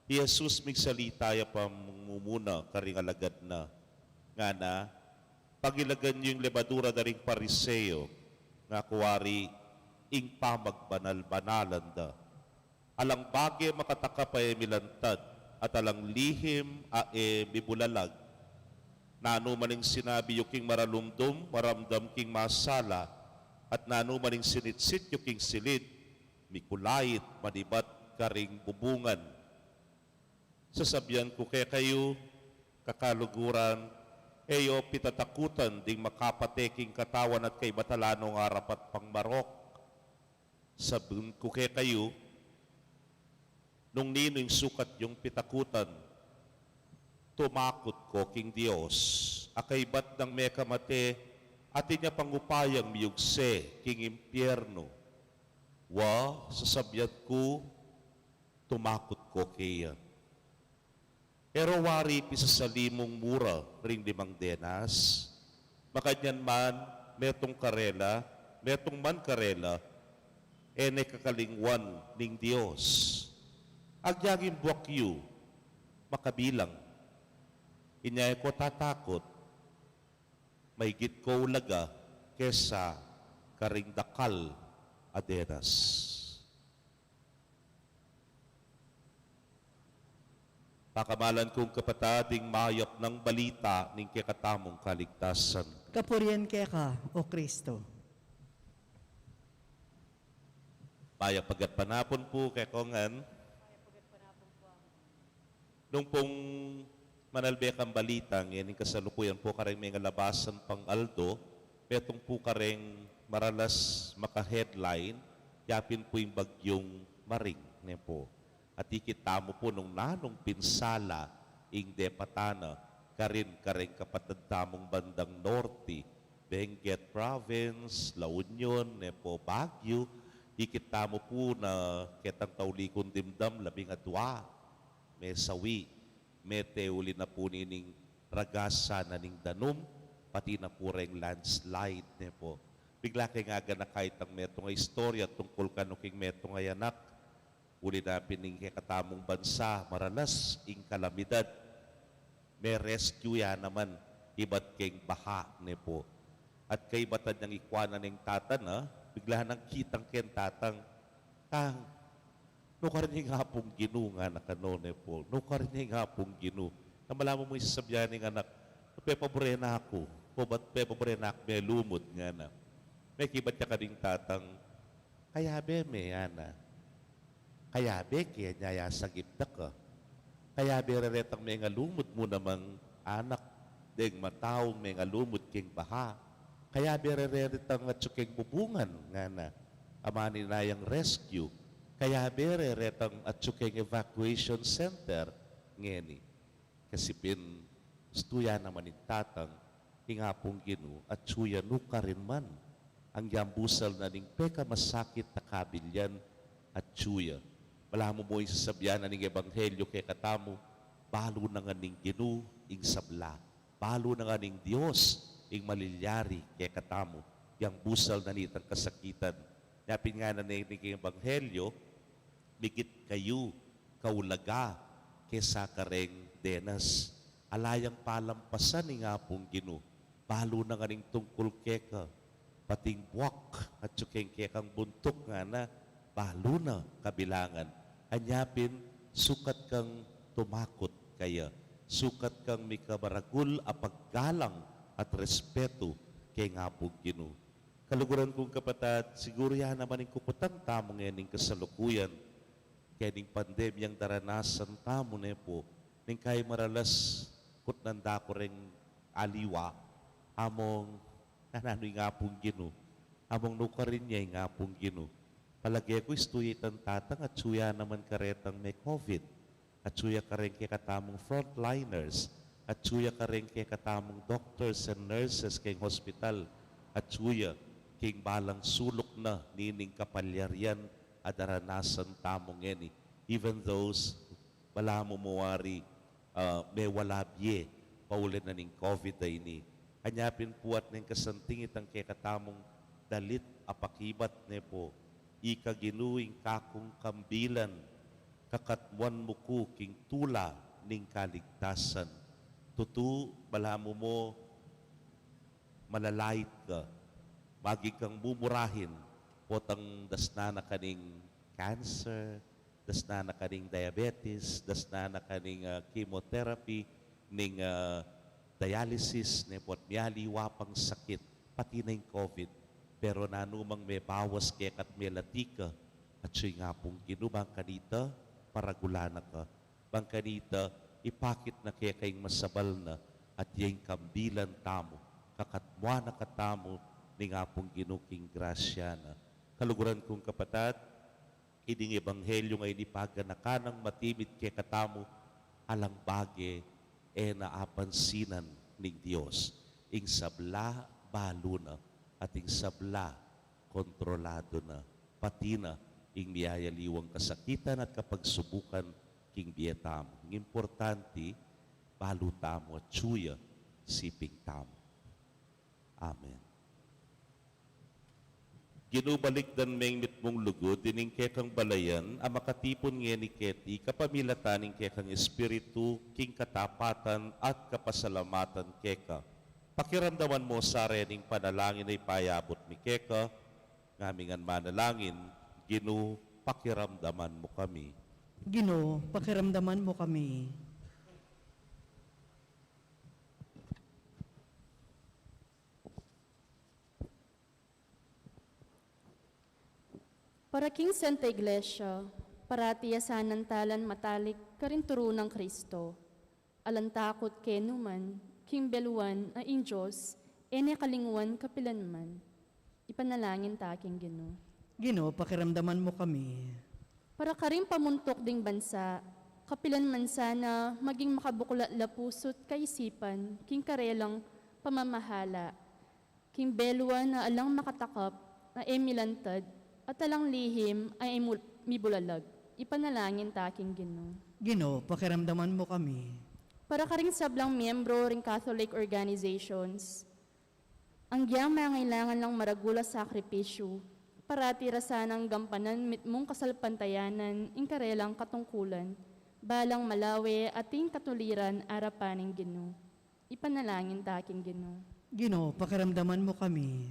Jesus migsalita ya pamumuna karing alagad na. Nga na, pagilagan yung lebadura daring pariseo, nga kuwari, ing pamagbanal-banalan da. Alang bagay makatakapay milantad, at alang lihim ae bibulalag. Nano maning sinabi yung king maralumdum, maramdam king masala, at nano maning sinitsit yung king silid, mikulait, manibat, karing bubungan. Sasabyan ko kaya kayo, kakaluguran, eyo pitatakutan ding makapateking katawan at kay batalano nga rapat pang marok. Sabun ko kaya kayo, nung nino'y sukat yung pitakutan, tumakot ko king Diyos, akay ba't ng meka mate, ati niya pangupayang miyugse king impyerno. Wa, sasabyat ko, tumakot ko kaya. Pero wari pisasalimong mura ring 5 denas, makanyan man, metong karela, metong man karela, ene kakalingwan ning Diyos. Agyagin buwakyu, makabilang. Inyay ko tatakot, may git ko ulaga, kesa karing dakal adenas. Pakamalan kong kapatading mayap ng balita ning kikatamong kaligtasan. Kapurian kaya ka, o Kristo. Mayap pagat panapon po kay Kongan. Nung pong manalbek ang balita, ngayon kasalukuyan po kareng may labasan pang Aldo, petong po kareng maralas maka-headline, yapin po yung bagyong maring ne po. At ikita mo po nung nanong pinsala, ing depatana, karin kareng kapatid tamong bandang norte, Benguet Province, La Union, nepo Baguio, ikita mo po na ketang taulikon dimdam, labing atwa, may sawi, may teuli na po nining ragasa na ning danom, pati na po ring landslide, nepo. Bigla kay nga na kahit ang meto nga istorya tungkol kanuking meto nga yanak, uli na pining katamong bansa, maralas, ing kalamidad, may rescue ya naman, iba't keng baha, nepo. At kay batad niyang ikwanan ng tatan, bigla nang kitang ken tatang, tang, nukar niya nga pong ginu nga na kanone po, nukar niya nga pong ginu. Na malaman mo isasabihan ng anak, pepabre na ako, pepabre na ako, may lumod nga na. May kibat niya ka ding tatang, kaya be, may ana. Kaya be, kaya niya sagip na ka. Kaya be, reretang may nga lumod mo namang anak, deng mataw may nga lumod king baha. Kaya be, reretang at suking bubungan nga na. Amani na yung rescue. Kaya be, reretang at suking evacuation center ngeni. Kasi pin, stuya naman yung tatang, hingapong ginu, at suya nuka rin man. Ang yambusal na ning peka masakit na kabilyan at tsuya. Wala mo mo isasabihan na ning ebanghelyo kay katamo, balo na nga ning ginu, ing sabla. Balo na nga ning Diyos, ing malilyari kay katamo. Yang busal na nitang kasakitan. Napin nga na ning ebanghelyo, migit kayo, kaulaga, kesa kareng denas. Alayang palampasan ni nga pong ginu. Balo na nga ning tungkol keka. Pating buwak at sukeng kekang buntok nga na balo na kabilangan. Anyapin, sukat kang tumakot kaya. Sukat kang mikabaragul a paggalang at respeto kay nga po ginu. Kaluguran kong kapatid, siguro yan naman yung kuputang tamong yaning kasalukuyan. Kaya ning pandemyang daranasan tamo na po. Ning kay maralas kutnanda ko ring aliwa among nananoy nga pong ginu. Among nuka rin niya nga pong ginu. Palagi ko istuyitan tatang at suya naman karetang may COVID. At suya ka rin kay katamong frontliners. At suya ka rin kay katamong doctors and nurses kay hospital. At suya king balang sulok na nining kapalyaryan at daranasan tamong eni. Even those wala mo mawari may walabye paulin na ning COVID ay ni. Anyapin po at ng kasantingit ang kekatamong dalit apakibat ne po. Ika ginuing kakong kambilan, kakatwan mo ko king tula ning kaligtasan. Tutu, bala mo malalait ka, magi kang mumurahin, potang dasna na kaning cancer, dasna na kaning diabetes, dasna na kaning chemotherapy, ning dialysis, nepot miyali, wapang sakit, pati na yung COVID. Pero nanumang may bawas kaya at may latika, at siya'y nga pong ginubang kanita, paragulana ka. Bang kanita, ipakit na kaya kayong masabal na, at yung kambilan tamo, kakatmwa na katamo, ni nga pong ginuking grasya na. Kaluguran kong kapatid, iding ebanghelyo ngay nipaga na kanang matimid kaya katamo, alang bage, naapansinan ng Diyos. Ing sabla, balo na. At ing sabla, kontrolado na. Pati na, ing miyayaliwang kasakitan at kapagsubukan king biyetamo. Ang importante, balo tamo at tsuya, siping tamo. Amen. Ginubalik dan may mitmong lugod, dining kekang balayan, ang makatipon nga ni Keti, kapamilataning kekang espiritu, king katapatan at kapasalamatan keka. Pakiramdaman mo sa rening panalangin ay payabot ni keka, ngamingan manalangin, Ginu, pakiramdaman mo kami. Ginoo, pakiramdaman mo kami. Para King Santa Iglesia, parati asanan talan matalik karinturo ng Kristo. Alantakot kenuman, King Beluan a in Diyos, ene kalinguan kapilanman. Ipanalangin taking Ginoo. Ginoo, pakiramdaman mo kami. Para karing pamuntok ding bansa, Kapilan man sana maging makabuklat la puso't kaisipan, king karelang pamamahala, king belwa na alang makatakap, na emilantad, at alang lihim ay mibulalag. Ipanalangin taking Ginoo. Ginoo, pakiramdaman mo kami. Para ka rin sablang miyembro ring Catholic organizations, ang giyang mangailangan lang maragula sakripisyo, parati rasanang gampanan mitmong kasalpantayanan, inkarelang katungkulan, balang malawi ating katuliran arapaning Ginoo. Ipanalangin taking Ginoo. Ginoo, pakiramdaman mo kami.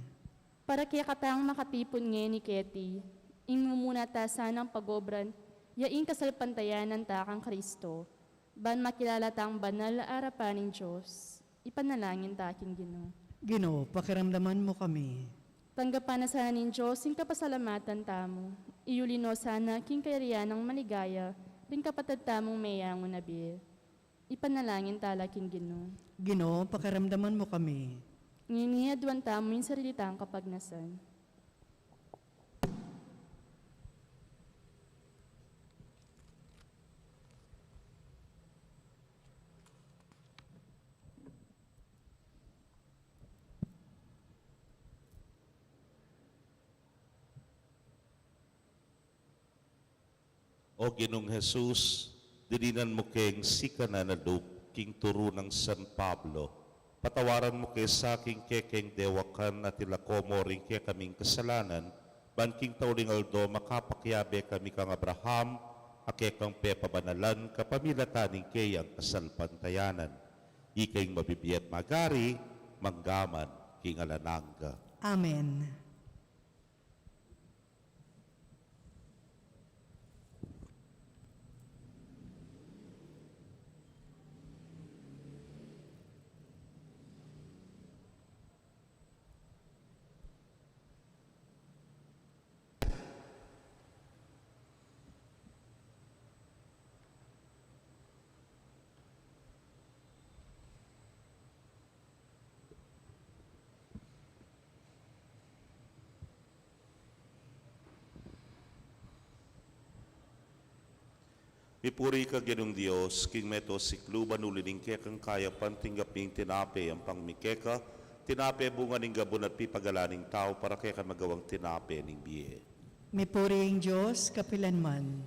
Para kaya katang makatipon ngayon ni Ketty, muna ta sanang pagobran, yaing kasalpantayanan takang Kristo, ban makilala tang banal arapaning Diyos. Ipanalangin taking Ginoo. Ginoo, pakiramdaman mo kami. Tanggapan na sana nin Diyos, ing kapasalamatan tamo. Iulino sana king kayariyan ng maligaya, ring kapatid tamong mayangon na bir. Ipanalangin tala king Ginoo. Ginoo, pakiramdaman mo kami. Nginiadwan tamo yung sarili tang kapagnasan. O Ginong Jesus, dilinan mo keng sika na nadup, king turo ng San Pablo. Patawaran mo kay sa aking kekeng dewakan at ilakomo rin kaya kaming kasalanan, banking tauling aldo makapakyabe kami kang Abraham, akekang pepabanalan, kapamilataning kayang kasalpantayanan. Ikayng mabibiyat magari, manggaman, king alananga. Amen. Mipuri ka Ginong Diyos, king meto sikluban ulining kekang kaya pantinggaping tinape ang pangmikeka, tinape bunga ning gabon at pipagalaning tao para kaya magawang tinape ning biye. Mipuring Diyos, kapilanman.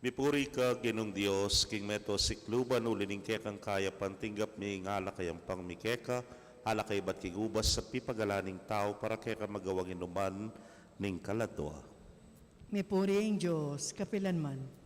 Mipuri ka Ginong Diyos, king meto sikluban ulining kekang kaya pantinggap mi ngala kayang pangmikeka, hala kay ba't kigubas sa pipagalaning tao para kaya magawang inuman ning kaladwa. Mipuring Diyos, kapilanman.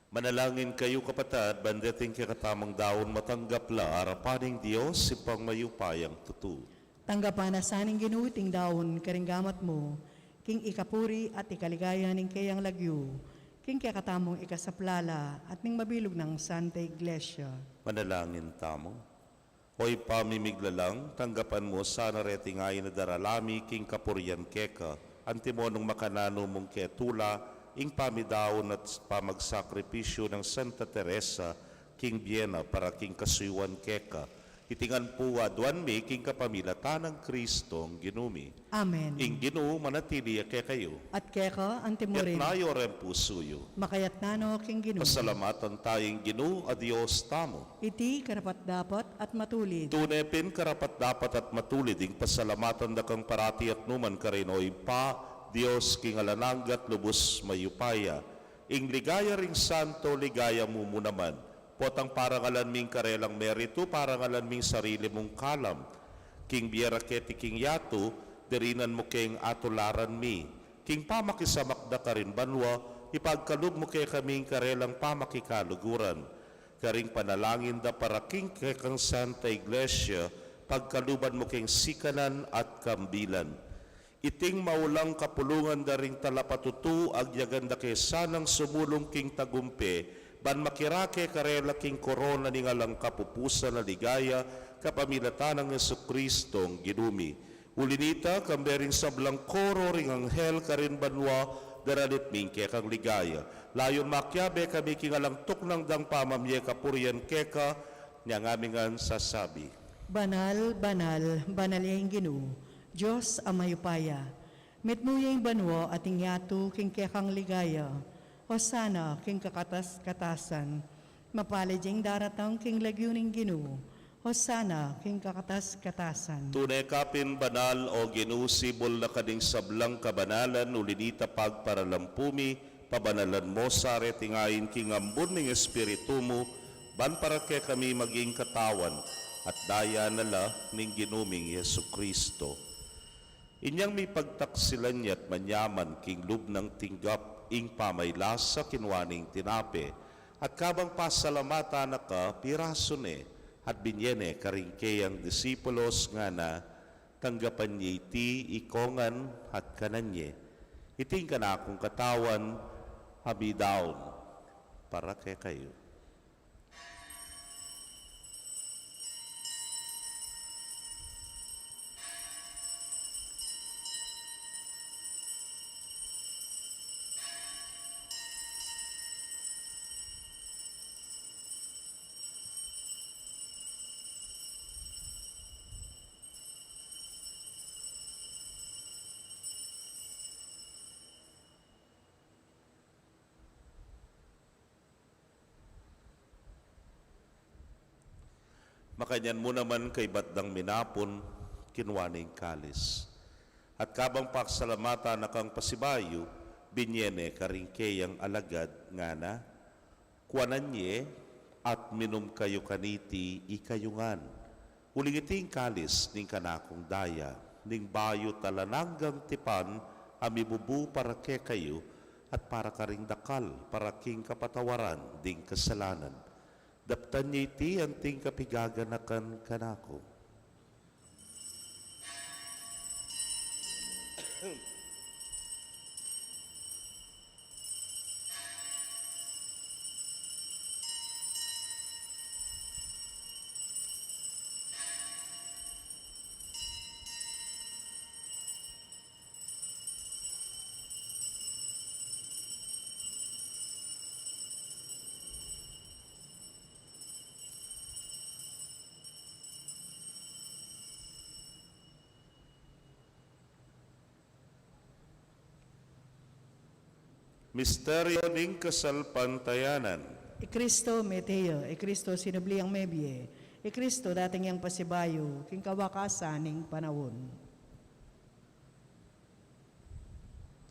Manalangin kayo kapatid, bandating kakatamang daon matanggap la arapaning Diyos ipang mayupayang tutu. Tanggapan na saning ginuting daon karinggamat mo, king ikapuri at ikaligaya ning kayang lagyo, king kakatamong ikasaplala at ning mabilog ng Santa Iglesia. Manalangin tamo. Hoy pamimiglalang, tanggapan mo sana reting ayin na daralami king kapuryan keka, antimonong makanano mong ketula, ing pamidaon at pamagsakripisyo ng Santa Teresa, king Biena para king kasuywan keka. Itingan po aduan mi king kapamilatan ng Kristong ginumi. Amen. Ing Ginoo manatili ke kayo. At keka, antimorin, Yat nayo ren pusuyo. makayat nano king Ginoo. Pasalamatan tayong Ginoo a Dios tamo. Iti karapat dapat at matulid. Tunepin karapat dapat at matulid ing pasalamatan da kang parati at numan karinoy pa Dios king alananggat lubos mayupaya. Ing ligaya ring santo ligaya mo naman. Potang parangalan ming karelang merito, parangalan ming sarili mong kalam. King biera keti king yatu, derinan mo king atularan mi. King pamakisamakda ka rin banwa, ipagkalub mo kay kaming karelang pamakikaluguran. Karing panalangin da paraking kay kang Santa Iglesia, pagkaluban mo kay sikanan at kambilan. Iting maulang kapulungan da ring talapatutu, agyaganda kay sanang sumulong king tagumpe, ban makirake karela king korona ni ngalang kapupusa na ligaya, kapamilatan ng Jesucristong ginumi. Ulinita, kambering sablang koro ring anghel karin banwa, daralit mingke kang ligaya. Layon makyabe kami kingalang tuknang dang pamamye kapurian keka, niyang amingan sasabi. Banal, banal, banal yung Ginoo, Diyos amayupaya. Mitmuyang banwo ating yatu king kekang ligaya. Hosana king kakatas-katasan. Mapalad yung daratang king lagyuning Ginoo. Hosana king kakatas-katasan. Tunay kapin banal o ginusibol na kading sablang kabanalan, ulinita pagparalampumi, pabanalan mo sa retingayin king ambon ng Espiritu mo, ban para kay kami maging katawan, at daya nala ning ginuming Yesu Kristo. Inyang may pagtaksilan niya at manyaman king lub ng tinggap, ing pamaylasa kinwaning tinape, at kabang pasalamatan na ka, piraso ne, at binyene karingke ang disipulos nga na tanggapan niya iti ikongan at kananye. Iting ka na akong katawan, habidaon para kay kayo. Makanyan mo naman kay batdang minapon, kinwaning kalis. At kabang paksalamata na kang pasibayo, binyene karingke ang alagad nga na, kuananye at minum kayo kaniti ikayungan. Ulingiting kalis ning kanakong daya, ning bayo talananggang tipan, amibubu para ke kayo, at para karing dakal, para king kapatawaran, ding kasalanan. Daptan niya iti anting kapigaganakan kanako. Misteryo ning kasalpantayanan. Ikristo meteo, Ikristo sinubli ang mebye, Ikristo dating yang pasibayo, king kawakasan ning panawon.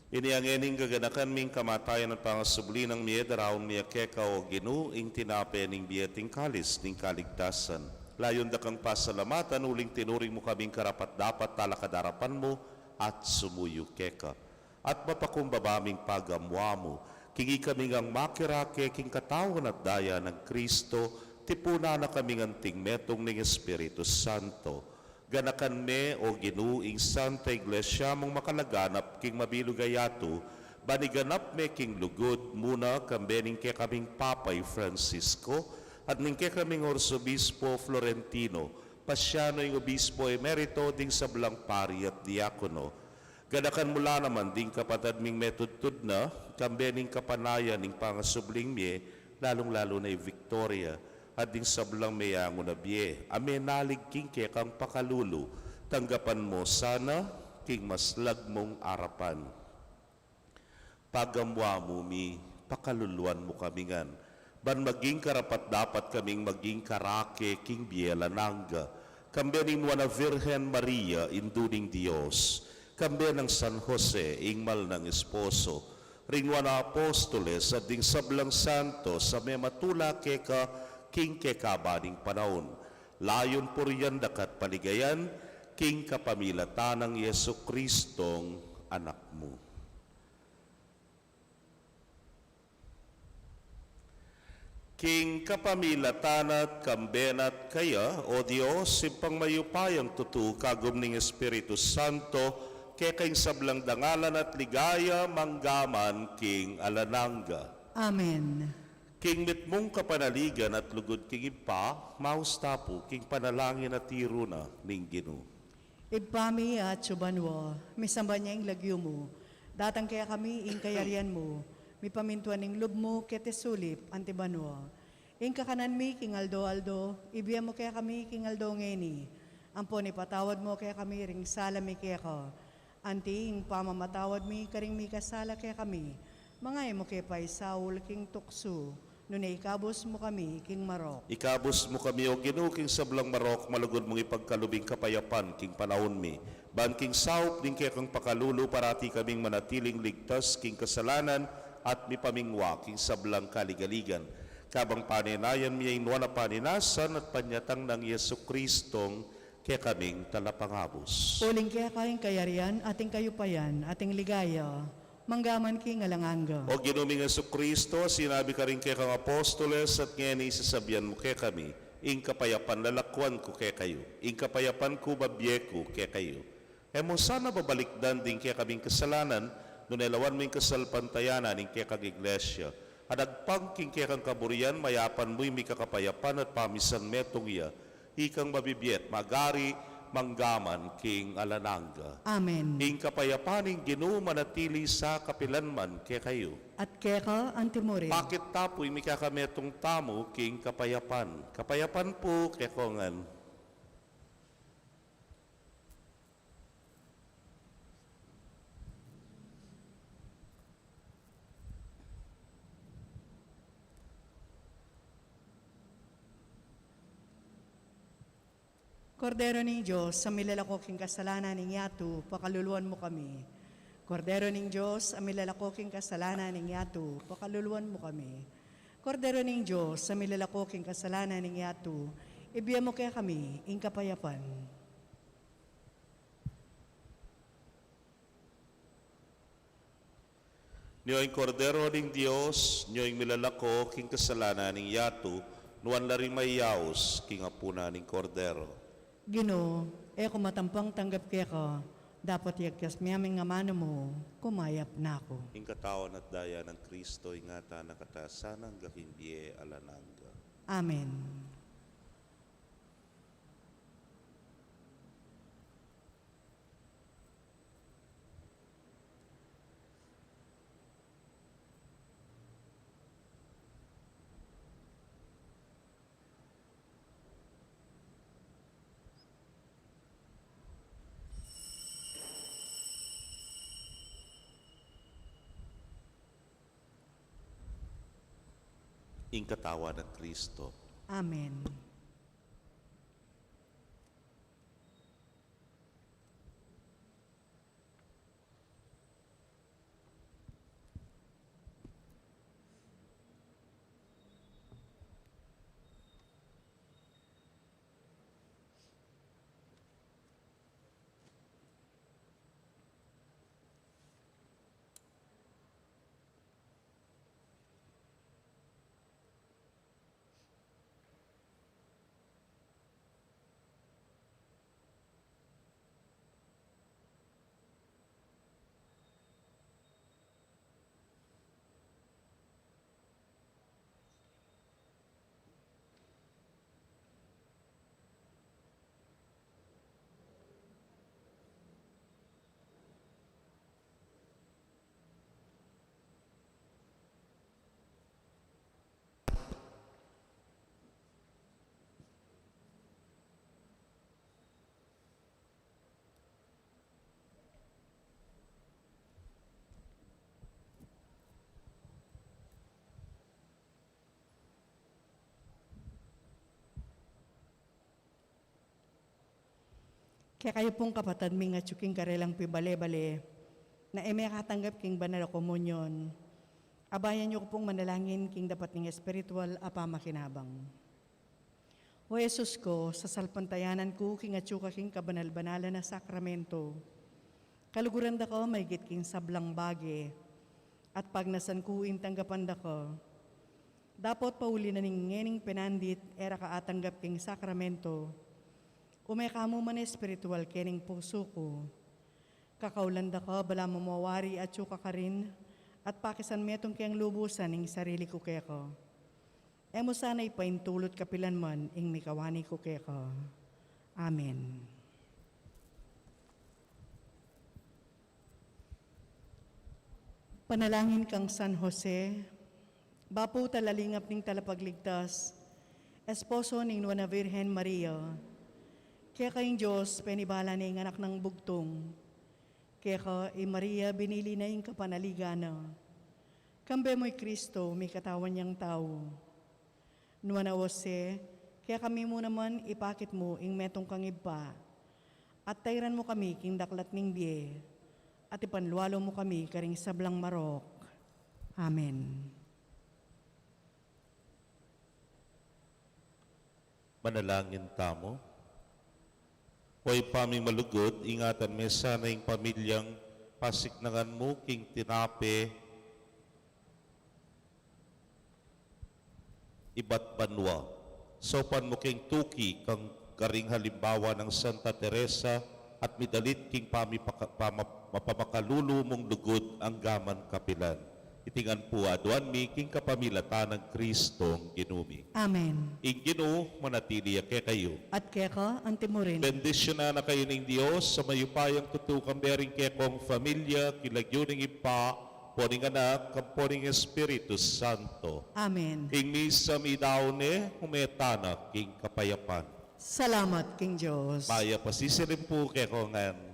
Iniangening gaganakan ming kamatayan at pangasubli ng miye daraon miya keka o ginu ing tinape ning biyeting kalis ning kaligtasan. Layon da kang pasalamatan uling tinuring mo kaming karapat dapat talakadarapan mo at sumuyo keka. At mapakumbabaming pagamwa mo, kingi kami ngang makirake king katawan at daya ng Kristo, tipuna na kami ngang tingmetong ng Espiritu Santo. Ganakan me o ginuing Santa Iglesia mong makalaganap king mabilugayato, baniganap me king lugod muna kambening ke kaming Papay Francisco at ning ke kaming Orsobispo Florentino, pasyano yung Obispo Emerito ding sablang pari at diakono. Ganakan mula naman ding kapatad ming metudtud na, kambening kapanayan ning pangasubling miye, lalong-lalo na Victoria, at ding sablang mayango na biye. Ame nalig king kekang pakalulu, tanggapan mo sana, king maslag mong arapan. Pagamwa mo mi, pakaluluan mo kamingan, ban maging karapat dapat kaming maging karake king biye lanangga, kambening mo na Virgen Maria, induning Diyos, kambe ng San Jose, ingmal ng esposo, ringwa na apostoles at ding sablang santo sa may matula keka king kekabaning panahon. Layon po riyan dakat paligayan, king kapamilatan ng Yesu Kristong anak mo. King kapamilatanat kambenat kaya, o Diyos, simpang mayupayang tutu kagum ning Espiritu Santo, kaya kaing sablang dangalan at ligaya manggaman king alananga. Amen. King mitmong kapanaligan at lugod king ipa, maustapo king panalangin at tiruna ning Ginoo. Ipami at subanwa, misamba niya ing lagyo mo, datang kaya kami ing kayarian mo, mi pamintuan ing lub mo kete sulip antibanwa. Ing kakanan mi king aldo, ibiya mo kaya kami king aldo ngeni, ampo ni patawad mo kaya kami ring sala mi kaya ka, anti ing pamamatawad mi karing mi kasala kaya kami, mga mo kaya pa isaul king tukso, nunay ikabos mo kami king marok. Ikabos mo kami o Ginoo king sablang marok, malugod mong ipagkalubing kapayapan king panahon mi. Ban king saup ning kaya kang pakalulu, parati kaming manatiling ligtas king kasalanan at mipamingwa king sablang kaligaligan. Kabang paninayan mi ay na paninasan at panyatang ng Yesu Kristong kaya kaming talapangabos. Uling kaya kayong kayarian, ating kayupayan, ating ligaya, manggaman king alanganga. O Ginoong Yesu Kristo, sinabi ka rin kaya kang apostoles at ngayon isasabihan mo kaya kami, ing kapayapan lalakwan ko kaya kayo, ing kapayapan ko babye ko kaya kayo. E mo sana babalikdan din kaya kaming kasalanan, nunelawan mo yung kasalpantayanan ing kaya kang iglesia. At agpangking kaya kang kaburian, mayapan mo'y may kakapayapan at pamisan metong iya, ikang mabibiyet, magari, manggaman, king alananga. Amen. Ing kapayapaning Ginoo manatili sa kapilanman kaya kayo. At kaya ka, antimore. Bakit tapoy may kakametong tamo king kapayapan? Kapayapan po kaya kongan. Kordero ng Diyos, sa milalakoking kasalanan ng Yatu, pakaluluan mo kami. Kordero ng Diyos, sa milalakoking kasalanan ng Yatu, pakaluluan mo kami. Kordero ng Diyos, sa milalakoking kasalanan ng Yatu, ibiya mo kaya kami, ing kapayapan. Niyo'y kordero ng Diyos, niyo'y milalako king kasalanan ng Yatu, nuwan laring mayaos king apuna ng kordero. Ginoo, kung matampang tanggap kaya ka, dapat yagkas miyaming nga mano mo, kumayap na ako. Ing katawan at daya ng Kristo, ingata nakatasanang gakimbie alananga. Amen. Ing katawan ng Kristo. Amen. Kaya kayo pong kapatid mi nga tsuking karelang pibale-bale, na may katanggap king banal komunyon, abayan niyo ko pong manalangin king dapat ning espiritual apa makinabang. O Jesus ko, sa salpantayanan ko king atsuka king kabanal-banalan na sakramento, kaluguran da ko may king sablang bagi, at pag nasan ko intanggapan da ko, Dapat pauli na ngening penandit era kaatanggap king sakramento. Umeka mo man espiritual kening puso ko. Kakaulanda ka bala mo mawari at yuka ka rin at pakisan metong kayang lubusan ng sarili ko kaya ko. Emo sana'y paintulot kapilan man ing mikawani ko kaya ko. Amen. Panalangin kang San Jose, bapo talalingap ning talapagligtas, esposo ning Nuana Virgen Maria, kaya kayong Diyos penibala ning anak ng bugtong, kaya ka Maria binili na ing kapanaligana, kambe mo'y Kristo may katawan niyang tao. Nuana Jose, kaya kami mo naman ipakit mo ing metong kang iba, at tayran mo kami king daklat ning biye, at ipanlualo mo kami karing sablang marok. Amen. Manalangin tamo. Hoy paming malugod, ingatan me sana yung pamilyang pasiknangan mo king tinape, iba't banwa. Sopan mo king tuki kang karing halimbawa ng Santa Teresa at midalit king mapapakalulu mong lugod ang gaman kapilan. Itingan po aduan mi king kapamilatan ng Kristong ginumi. Amen. Ing Ginoo manatili kay kayo. At kaya ka, antimorin. Bendisyon na kayo ng Diyos sa mayupayang tutukang bering kay kong familia, kilagyuning ipa, poning anak, poning Espiritu Santo. Amen. Ing misa mi daone, humetana king kapayapan. Salamat, King Diyos. Maya pasisirin po kay kongan